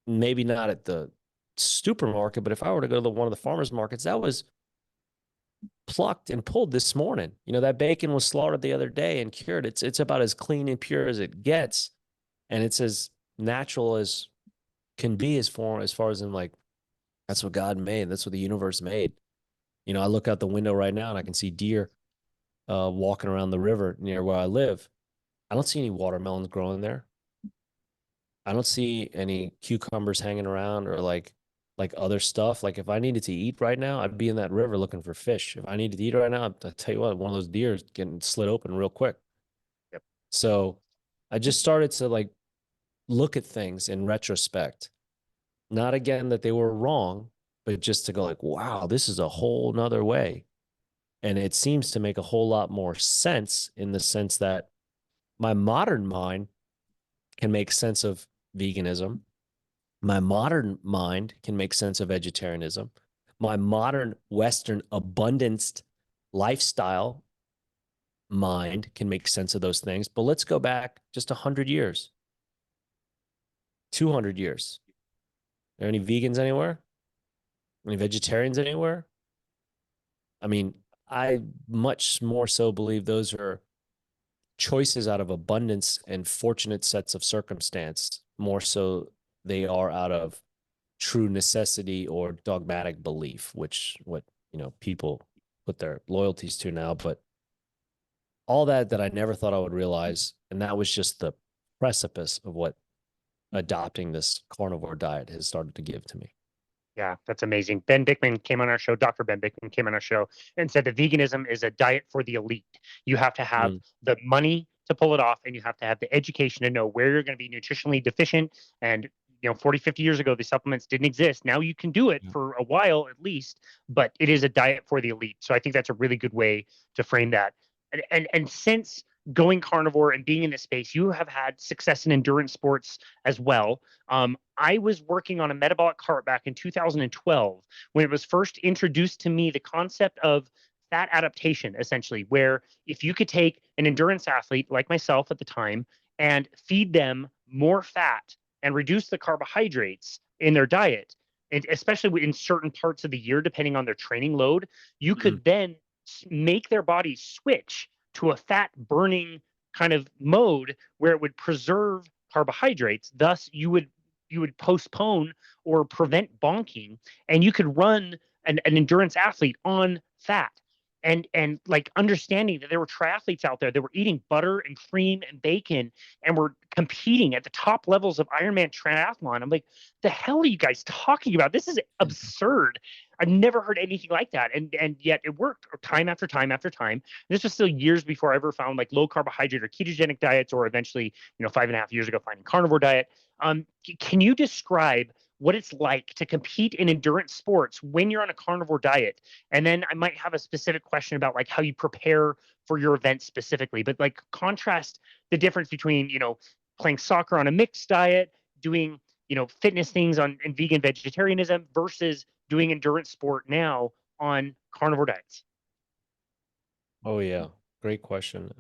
maybe not at the supermarket, but if I were to go to one of the farmers markets, that was plucked and pulled this morning. That bacon was slaughtered the other day and cured. It's about as clean and pure as it gets, and it's as natural as can be, as far as in like, that's what God made. That's what the universe made. I look out the window right now and I can see deer walking around the river near where I live. I don't see any watermelons growing there. I don't see any cucumbers hanging around or like other stuff. Like if I needed to eat right now, I'd be in that river looking for fish. If I needed to eat right now, I'll tell you what, one of those deer is getting slit open real quick. Yep. So I just started to like look at things in retrospect. Not again that they were wrong, but just to go like, wow, this is a whole nother way. And it seems to make a whole lot more sense, in the sense that my modern mind can make sense of veganism. My modern mind can make sense of vegetarianism. My modern Western abundance lifestyle mind can make sense of those things. But let's go back just 100 years. 200 years. Are there any vegans anywhere? Any vegetarians anywhere? I mean, I much more so believe those are choices out of abundance and fortunate sets of circumstance, more so they are out of true necessity or dogmatic belief, which what people put their loyalties to now. But all that I never thought I would realize, and that was just the precipice of what adopting this carnivore diet has started to give to me. Yeah, that's amazing. Ben Bickman came on our show. Dr. Ben Bickman came on our show and said that veganism is a diet for the elite. You have to have Mm, the money to pull it off, and you have to have the education to know where you're going to be nutritionally deficient. And 40, 50 years ago, the supplements didn't exist. Now you can do it yeah. for a while at least, but it is a diet for the elite. So I think that's a really good way to frame that. And since going carnivore and being in this space, you have had success in endurance sports as well. I was working on a metabolic cart back in 2012 when it was first introduced to me the concept of fat adaptation, essentially, where if you could take an endurance athlete like myself at the time and feed them more fat and reduce the carbohydrates in their diet, and especially in certain parts of the year, depending on their training load, you Mm, could then make their body switch to a fat burning kind of mode where it would preserve carbohydrates. Thus, you would postpone or prevent bonking, and you could run an endurance athlete on fat. And like understanding that there were triathletes out there that were eating butter and cream and bacon and were competing at the top levels of Ironman triathlon. I'm like, the hell are you guys talking about? This is absurd. I've never heard anything like that. And yet it worked time after time after time. And this was still years before I ever found like low carbohydrate or ketogenic diets, or eventually, 5.5 years ago, finding carnivore diet. Can you describe what it's like to compete in endurance sports when you're on a carnivore diet? And then I might have a specific question about like how you prepare for your event specifically, but like contrast the difference between, playing soccer on a mixed diet, doing, fitness things on in vegan vegetarianism versus doing endurance sport now on carnivore diets. Oh yeah, great question.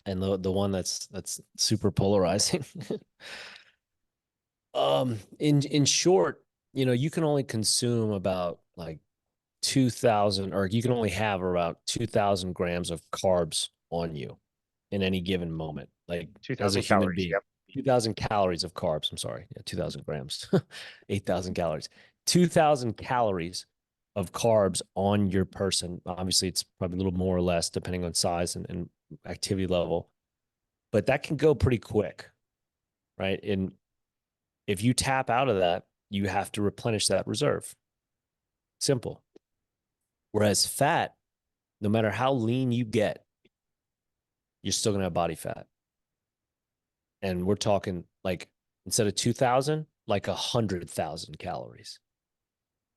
And the one that's super polarizing. In short, you can only consume about like 2,000, or you can only have about 2,000 grams of carbs on you in any given moment, like as a 2000 human calories. being. Yep. 2,000 calories of carbs. I'm sorry. Yeah, 2,000 grams, 8,000 calories. 2,000 calories of carbs on your person. Obviously, it's probably a little more or less depending on size and activity level, but that can go pretty quick, right? And if you tap out of that, you have to replenish that reserve. Simple. Whereas fat, no matter how lean you get, you're still going to have body fat. And we're talking like instead of 2,000, like 100,000 calories,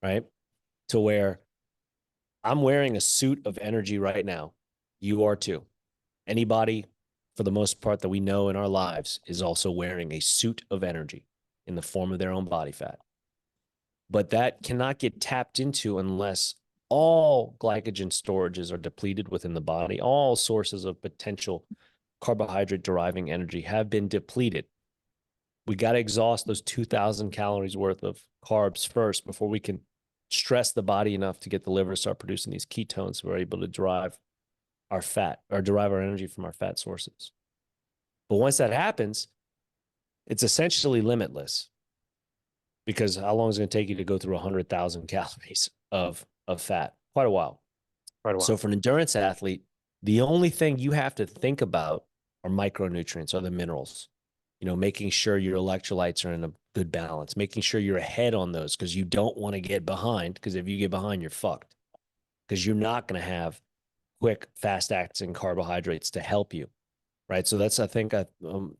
right? To where I'm wearing a suit of energy right now. You are too. Anybody, for the most part, that we know in our lives is also wearing a suit of energy in the form of their own body fat. But that cannot get tapped into unless all glycogen storages are depleted within the body. All sources of potential carbohydrate deriving energy have been depleted. We got to exhaust those 2,000 calories worth of carbs first before we can stress the body enough to get the liver to start producing these ketones. So we're able to derive our fat or derive our energy from our fat sources. But once that happens, it's essentially limitless, because how long is it going to take you to go through 100,000 calories of fat? Quite a while. Quite a So while. for an endurance athlete, the only thing you have to think about are micronutrients, or the minerals. Making sure your electrolytes are in a good balance, making sure you're ahead on those, because you don't want to get behind, because if you get behind, you're fucked, because you're not going to have quick, fast acting carbohydrates to help you. Right. So that's, I think,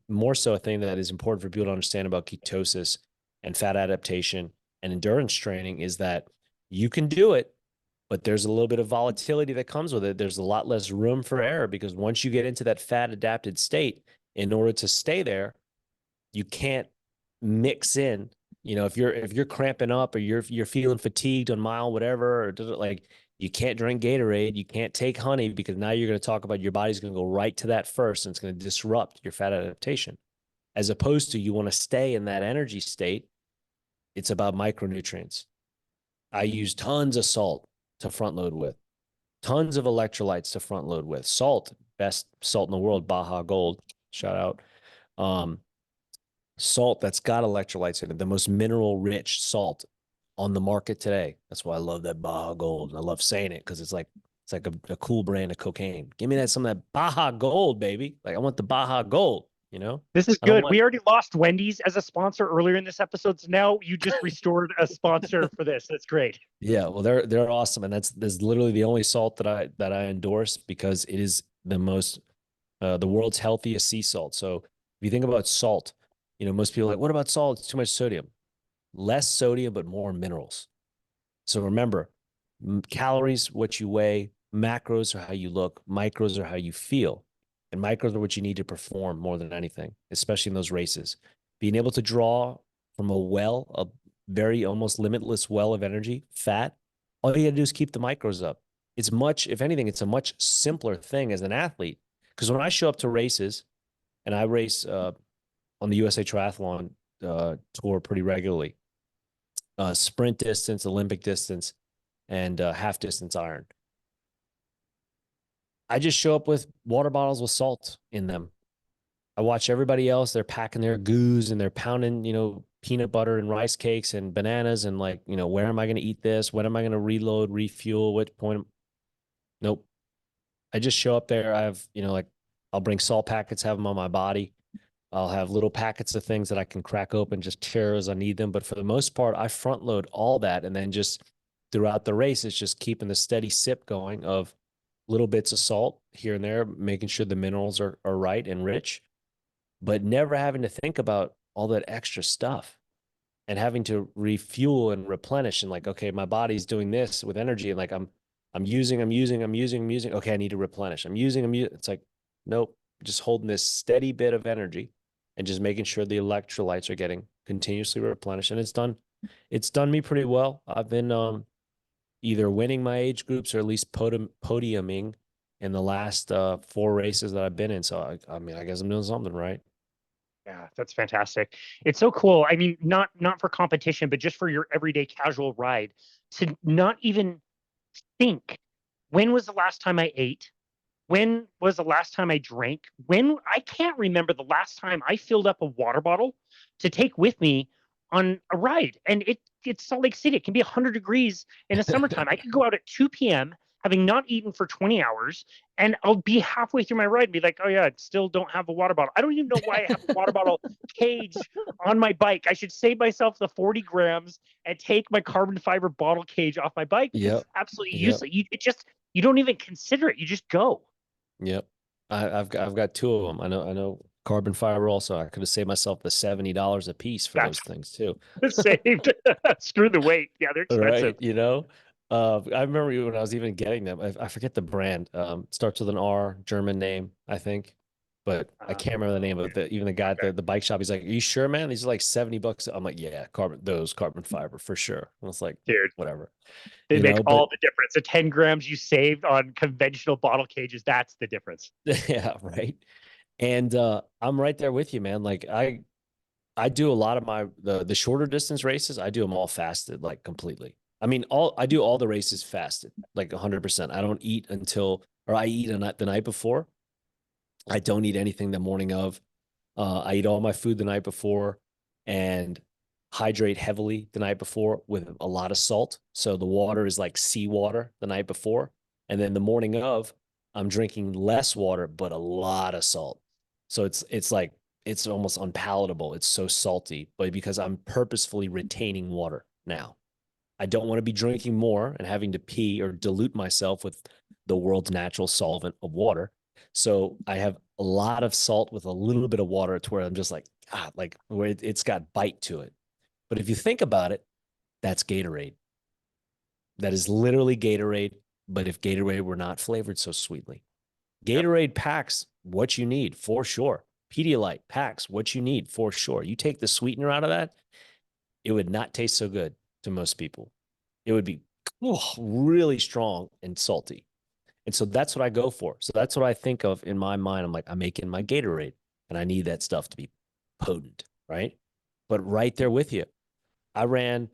more so a thing that is important for people to understand about ketosis and fat adaptation and endurance training is that you can do it, but there's a little bit of volatility that comes with it. There's a lot less room for error, because once you get into that fat adapted state, in order to stay there, you can't mix in. If you're cramping up, or you're feeling fatigued on mile whatever, or like, you can't drink Gatorade, you can't take honey, because now you're going to talk about your body's going to go right to that first, and it's going to disrupt your fat adaptation. as opposed to you want to stay in that energy state. It's about micronutrients. I use tons of salt to front load with, tons of electrolytes to front load with. Salt, best salt in the world, Baja Gold, shout out. Um, Salt that's got electrolytes in it, the most mineral rich salt on the market today. That's why I love that Baja Gold. And I love saying it because it's like a cool brand of cocaine. Give me that some of that Baja Gold, baby. Like I want the Baja Gold, you know? This is I don't good. want We already lost Wendy's as a sponsor earlier in this episode, so now you just restored a sponsor for this. That's great. yeah, well they're awesome. And that's literally the only salt that I endorse because it is the world's healthiest sea salt. So if you think about salt, most people are like, what about salt? It's too much sodium. Less sodium, but more minerals. So remember, calories, what you weigh, macros are how you look, micros are how you feel. And micros are what you need to perform more than anything, especially in those races. Being able to draw from a very almost limitless well of energy, fat, all you got to do is keep the micros up. It's much, if anything, it's a much simpler thing as an athlete. Because when I show up to races and I race on the USA Triathlon tour pretty regularly, sprint distance, Olympic distance, and half distance iron. I just show up with water bottles with salt in them. I watch everybody else. They're packing their goos and they're pounding, peanut butter and rice cakes and bananas and like, where am I going to eat this? When am I going to reload, refuel? What point? Nope. I just show up there. I have, like I'll bring salt packets, have them on my body. I'll have little packets of things that I can crack open, just tear as I need them. But for the most part, I front load all that. And then just throughout the race, it's just keeping the steady sip going of little bits of salt here and there, making sure the minerals are right and rich, but never having to think about all that extra stuff and having to refuel and replenish and like, okay, my body's doing this with energy. And like, I'm using. Okay, I need to replenish. It's like, nope, just holding this steady bit of energy and just making sure the electrolytes are getting continuously replenished. And it's done me pretty well. I've been either winning my age groups or at least podiuming in the last 4 races that I've been in. So I mean, I guess I'm doing something right. Yeah, that's fantastic. It's so cool. I mean, not for competition, but just for your everyday casual ride to not even think, when was the last time I ate? When was the last time I drank? When I can't remember the last time I filled up a water bottle to take with me on a ride. And it's Salt Lake City. It can be 100 degrees in the summertime. I could go out at 2 p.m. having not eaten for 20 hours, and I'll be halfway through my ride and be like, oh yeah, I still don't have a water bottle. I don't even know why I have a water bottle cage on my bike. I should save myself the 40 grams and take my carbon fiber bottle cage off my bike because Yep. it's absolutely Yep. useless. You don't even consider it. You just go. Yep. I've got 2 of them. I know carbon fiber also. I could have saved myself the $70 a piece for That's those things too. saved. Screw the weight. Yeah, they're expensive. Right. I remember when I was even getting them. I forget the brand. Starts with an R, German name, I think, but I can't remember the name of it. Even the guy at Okay. the bike shop, he's like, "Are you sure, man? These are like $70." I'm like, "Yeah, carbon fiber for sure." And it's like, Dude, whatever, they make But all the difference. The 10 grams you saved on conventional bottle cages, that's the difference. yeah, right. And I'm right there with you, man. Like I do a lot of the shorter distance races. I do them all fasted, like completely. I mean, I do all the races fasted, like 100%. I don't eat or I eat the night before. I don't eat anything the morning of. I eat all my food the night before and hydrate heavily the night before with a lot of salt. So the water is like seawater the night before. And then the morning of, I'm drinking less water, but a lot of salt. So it's like, it's almost unpalatable. It's so salty, but because I'm purposefully retaining water now. I don't want to be drinking more and having to pee or dilute myself with the world's natural solvent of water. So I have a lot of salt with a little bit of water to where I'm just like, God, like where it's got bite to it. But if you think about it, that's Gatorade. That is literally Gatorade. But if Gatorade were not flavored so sweetly, Yep. Gatorade packs what you need for sure. Pedialyte packs what you need for sure. You take the sweetener out of that, it would not taste so good to most people. It would be really strong and salty. And so that's what I go for. So that's what I think of in my mind. I'm like, I'm making my Gatorade and I need that stuff to be. potent, right? But right there with you. I've run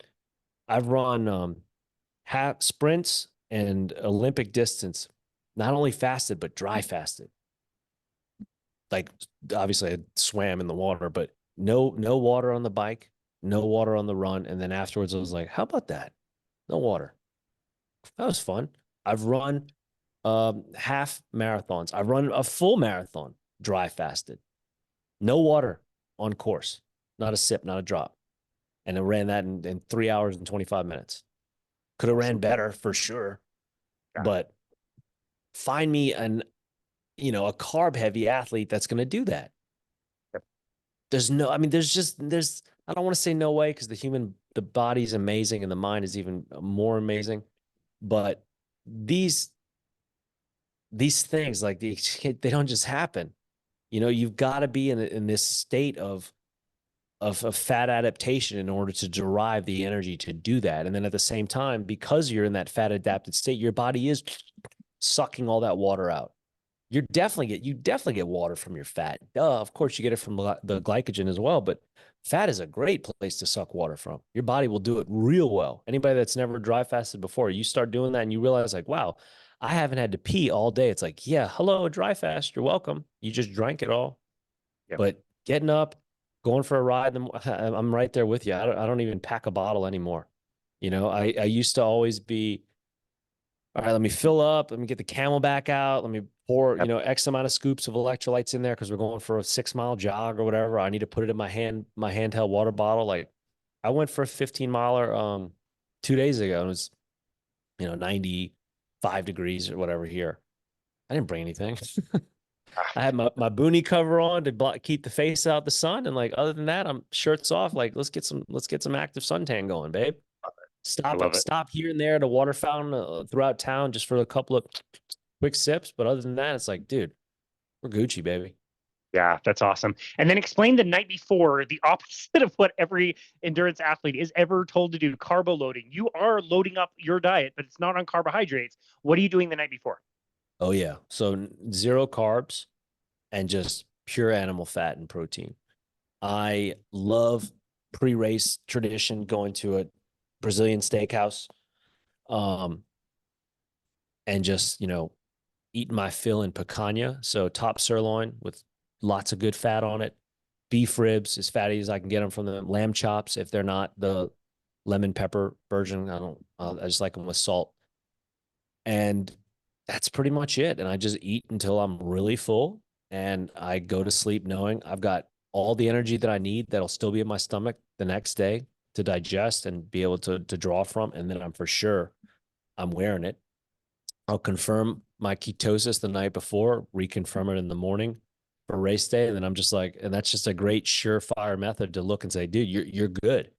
half sprints and Olympic distance, not only fasted, but dry fasted. Like obviously I swam in the water, but no water on the bike, no water on the run. And then afterwards I was like, how about that? No water. That was fun. I've run half marathons. I've run a full marathon dry fasted. No water on course. Not a sip, not a drop. And I ran that in 3 hours and 25 minutes. Could have ran Awesome. better for sure. Yeah. But find me a carb heavy athlete that's going to do that. Yep. There's I don't want to say no way because the body's amazing and the mind is even more amazing. But these things like they don't just happen. You've got to be in this state of fat adaptation in order to derive the energy to do that. And then at the same time, because you're in that fat adapted state, your body is sucking all that water out. You definitely get water from your fat. Of course, you get it from the glycogen as well, but fat is a great place to suck water from. Your body will do it real well. Anybody that's never dry fasted before, you start doing that and you realize like, wow, I haven't had to pee all day. It's like, yeah, hello, dry fast. You're welcome. You just drank it all. Yep. But getting up, going for a ride, I'm right there with you. I don't even pack a bottle anymore. I used to always be, all right, let me fill up. Let me get the Camelback out. Let me pour, Yep. X amount of scoops of electrolytes in there because we're going for a 6 mile jog or whatever. I need to put it in my handheld water bottle. Like I went for a 15 miler 2 days ago. And it was, 95 degrees or whatever here. I didn't bring anything. I had my boonie cover on to keep the face out the sun. And like, other than that, I'm shirts off. Like, let's get some active suntan going, babe. I love it. Stop here and there at a water fountain throughout town just for a couple of quick sips. But other than that, it's like, dude, we're Gucci, baby. Yeah, that's awesome. And then explain the night before the opposite of what every endurance athlete is ever told to do, carbo loading. You are loading up your diet, but it's not on carbohydrates. What are you doing the night before? Oh yeah. So zero carbs and just pure animal fat and protein. I love pre-race tradition going to a Brazilian steakhouse, um, and just eating my fill in picanha. So top sirloin with lots of good fat on it. Beef ribs, as fatty as I can get them from them. Lamb chops, if they're not the lemon pepper version, I just like them with salt. And that's pretty much it. And I just eat until I'm really full. And I go to sleep knowing I've got all the energy that I need that'll still be in my stomach the next day to digest and be able to draw from. And then I'm wearing it. I'll confirm my ketosis the night before, reconfirm it in the morning for race day. And then I'm just like, and that's just a great surefire method to look and say, dude, you're good.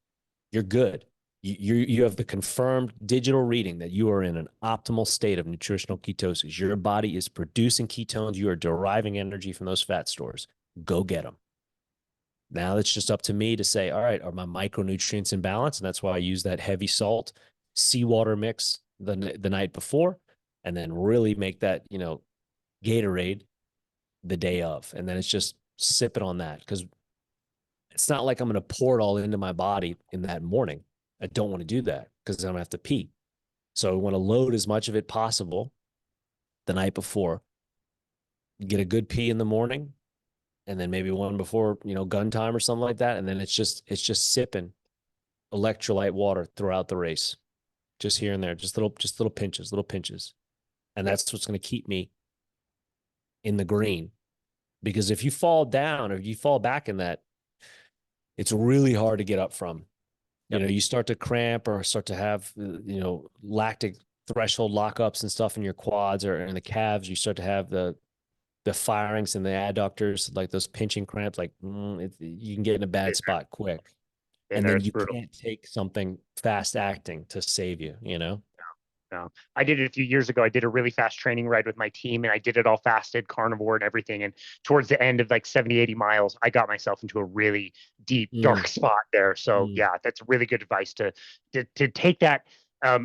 You're good. You have the confirmed digital reading that you are in an optimal state of nutritional ketosis. Your body is producing ketones. You are deriving energy from those fat stores. Go get them. Now it's just up to me to say, all right, are my micronutrients in balance? And that's why I use that heavy salt seawater mix the night before, and then really make that, Gatorade the day of. And then it's just sipping on that because it's not like I'm going to pour it all into my body in that morning. I don't want to do that because I'm going to have to pee. So I want to load as much of it possible the night before, get a good pee in the morning, and then maybe one before, gun time or something like that. And then it's just sipping electrolyte water throughout the race, just here and there, just little pinches, little pinches. And Yep. that's what's going to keep me in the green. Because if you fall down or you fall back in that, it's really hard to get up from. Yep. You start to cramp or start to have, lactic threshold lockups and stuff in your quads or in the calves. You start to have the firings and the adductors, like those pinching cramps, like you can get in a bad spot quick. In And there, then it's you brutal. can't take something fast acting to save you. No, I did it a few years ago. I did a really fast training ride with my team and I did it all fasted, carnivore and everything. And towards the end of like 70, 80 miles, I got myself into a really deep, Mm, dark spot there. So mm. yeah, that's really good advice to take that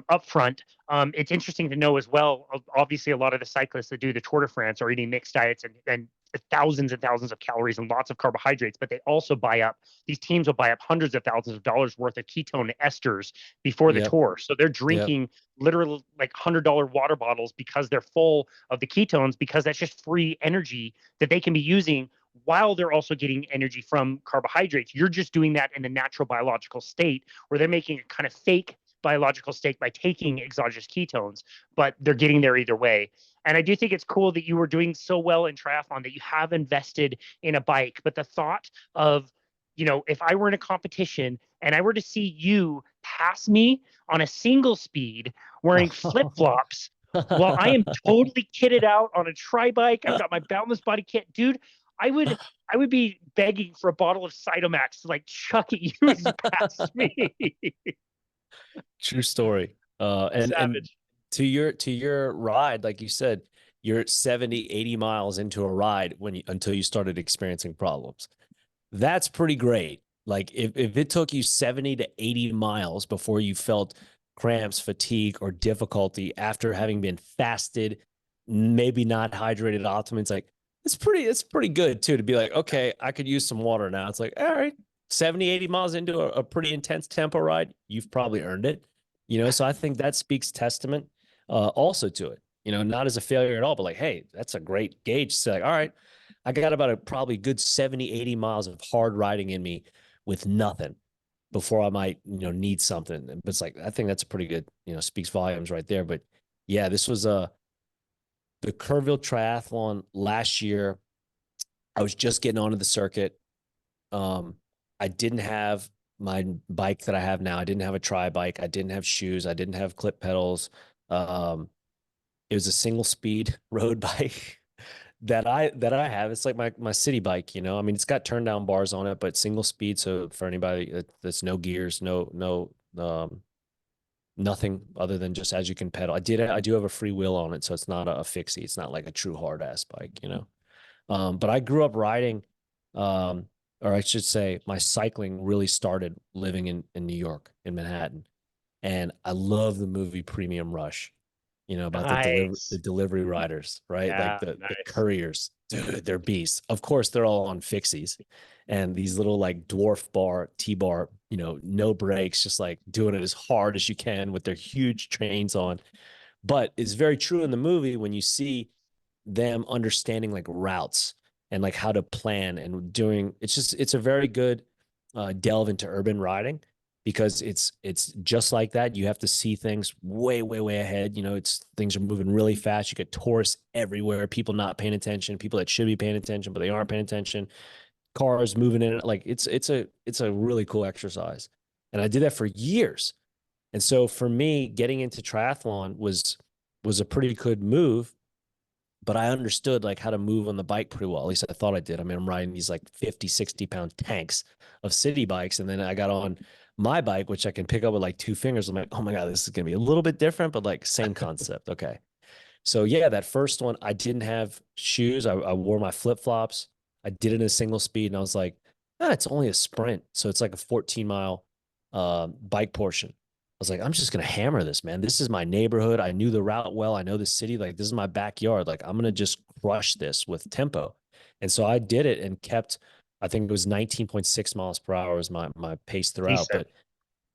up front. It's interesting to know as well. Obviously, a lot of the cyclists that do the Tour de France are eating mixed diets and thousands and thousands of calories and lots of carbohydrates, but they also buy up, these teams will buy up hundreds of thousands of dollars worth of ketone esters before the Yep. tour. So they're Yep. drinking literally like $100 water bottles because they're full of the ketones, because that's just free energy that they can be using while they're also getting energy from carbohydrates. You're just doing that in a natural biological state where they're making a kind of fake biological state by taking exogenous ketones, but they're getting there either way. And I do think it's cool that you were doing so well in triathlon that you have invested in a bike. But the thought of, if I were in a competition and I were to see you pass me on a single speed wearing flip flops while I am totally kitted out on a tri bike, I've got my Boundless body kit, dude. I would be begging for a bottle of Cytomax to like chuck at you as you pass me. True story. And Savage. to your ride, like you said, you're 70, 80 miles into a ride until you started experiencing problems. That's pretty great. Like if it took you 70 to 80 miles before you felt cramps, fatigue, or difficulty after having been fasted, maybe not hydrated optimum, it's like it's pretty good too to be like, okay, I could use some water now. It's like, all right, 70, 80 miles into a pretty intense tempo ride, you've probably earned it. So I think that speaks testament also to it. Not as a failure at all, but like, hey, that's a great gauge to say, like, all right, I got about a probably good 70, 80 miles of hard riding in me with nothing before I might, need something. But it's like, I think that's a pretty good, speaks volumes right there. But yeah, this was the Kerrville Triathlon last year. I was just getting onto the circuit. I didn't have my bike that I have now. I didn't have a tri bike. I didn't have shoes. I didn't have clip pedals. Um, it was a single speed road bike that I have. It's like my city bike, I mean, it's got turn down bars on it, but single speed. So for anybody that's no gears, no, nothing other than just as you can pedal. I do have a free wheel on it, so it's not a fixie. It's not like a true hard ass bike. But I grew up riding, um, or I should say, my cycling really started living in New York, in Manhattan, and I love the movie Premium Rush. About the Nice. delivery riders, right? Like Yeah, the nice. couriers, dude, they're beasts. Of course, they're all on fixies, and these little like dwarf bar, T-bar, no brakes, just like doing it as hard as you can with their huge trains on. But it's very true in the movie when you see them understanding like routes and like how to plan and doing. It's a very good delve into urban riding because it's just like that. You have to see things way, way, way ahead. It's things are moving really fast. You get tourists everywhere, people not paying attention, people that should be paying attention, but they aren't paying attention, cars moving in. Like it's a really cool exercise. And I did that for years. And so for me, getting into triathlon was a pretty good move, but I understood like how to move on the bike pretty well. At least I thought I did. I mean, I'm riding these like 50, 60-pound tanks of city bikes. And then I got on my bike, which I can pick up with like two fingers. I'm like, oh my God, this is going to be a little bit different, but like same concept. Okay. So yeah, that first one, I didn't have shoes. I wore my flip flops. I did it in a single speed, and I was like, it's only a sprint, so it's like a 14-mile bike portion. I was like, I'm just gonna hammer this, man. This is my neighborhood. I knew the route well. I know the city. Like this is my backyard. Like I'm gonna just crush this with tempo. And so I did it and kept. I think it was 19.6 miles per hour was my pace throughout, Decent. but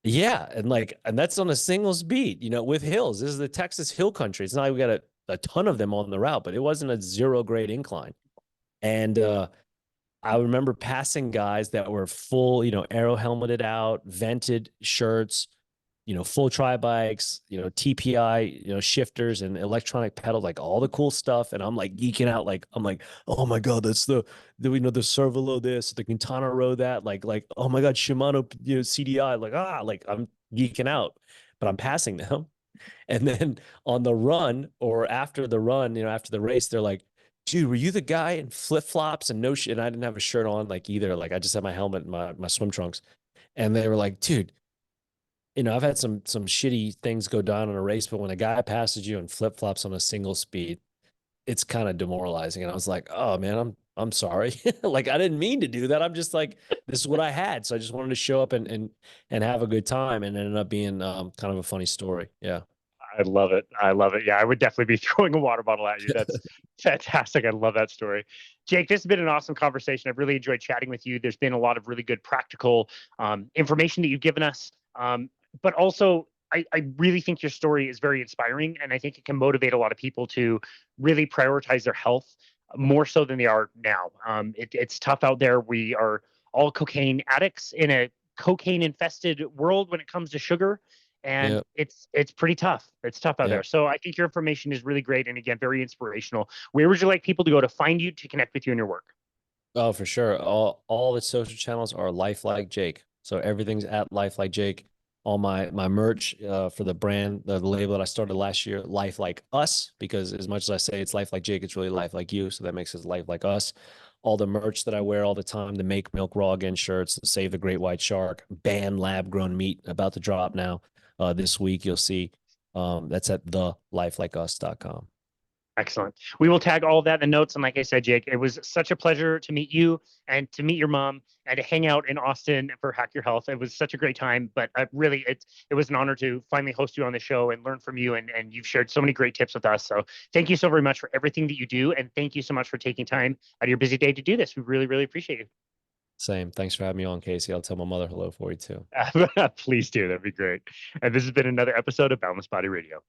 yeah, and that's on a single speed, with hills. This is the Texas hill country. It's not like we got a ton of them on the route, but it wasn't a 0 grade incline. And I remember passing guys that were full, aero helmeted out, vented shirts, full tri bikes, TPI, shifters and electronic pedal, like all the cool stuff. And I'm like geeking out, like I'm like, oh my God, that's the Servalo this, the Quintana Row that, like oh my God, Shimano, CDI, like I'm geeking out, but I'm passing them. And then on the run or after the run, after the race, they're like, dude, were you the guy in flip flops and no shit? And I didn't have a shirt on, like either. Like I just had my helmet and my swim trunks. And they were like, dude, I've had some shitty things go down in a race, but when a guy passes you in flip flops on a single speed, it's kind of demoralizing. And I was like, oh man, I'm sorry. Like I didn't mean to do that. I'm just like, this is what I had. So I just wanted to show up and have a good time, and it ended up being kind of a funny story. Yeah. I love it. I love it. Yeah, I would definitely be throwing a water bottle at you. That's fantastic. I love that story. Jake, this has been an awesome conversation. I've really enjoyed chatting with you. There's been a lot of really good practical information that you've given us. But also, I really think your story is very inspiring, and I think it can motivate a lot of people to really prioritize their health more so than they are now. It's tough out there. We are all cocaine addicts in a cocaine infested world when it comes to sugar, and Yeah. it's pretty tough. It's tough out Yeah. there. So I think your information is really great, and again, very inspirational. Where would you like people to go to find you, to connect with you in your work? Oh, for sure. All the social channels are Life Like Jake. So everything's at Life Like Jake. All my merch for the brand, the label that I started last year, Life Like Us, because as much as I say it's Life Like Jake, it's really Life Like You. So that makes it Life Like Us. All the merch that I wear all the time, the Make Milk Raw Again shirts, the Save the Great White Shark, ban lab grown meat about to drop now. This week you'll see. That's at thelifelikeus.com. Excellent. We will tag all of that in the notes. And like I said, Jake, it was such a pleasure to meet you and to meet your mom and to hang out in Austin for Hack Your Health. It was such a great time, but really, it was an honor to finally host you on the show and learn from you. And you've shared so many great tips with us. So thank you so very much for everything that you do. And thank you so much for taking time out of your busy day to do this. We really, really appreciate you. Same. Thanks for having me on, Casey. I'll tell my mother hello for you too. Please do. That'd be great. And this has been another episode of Boundless Body Radio.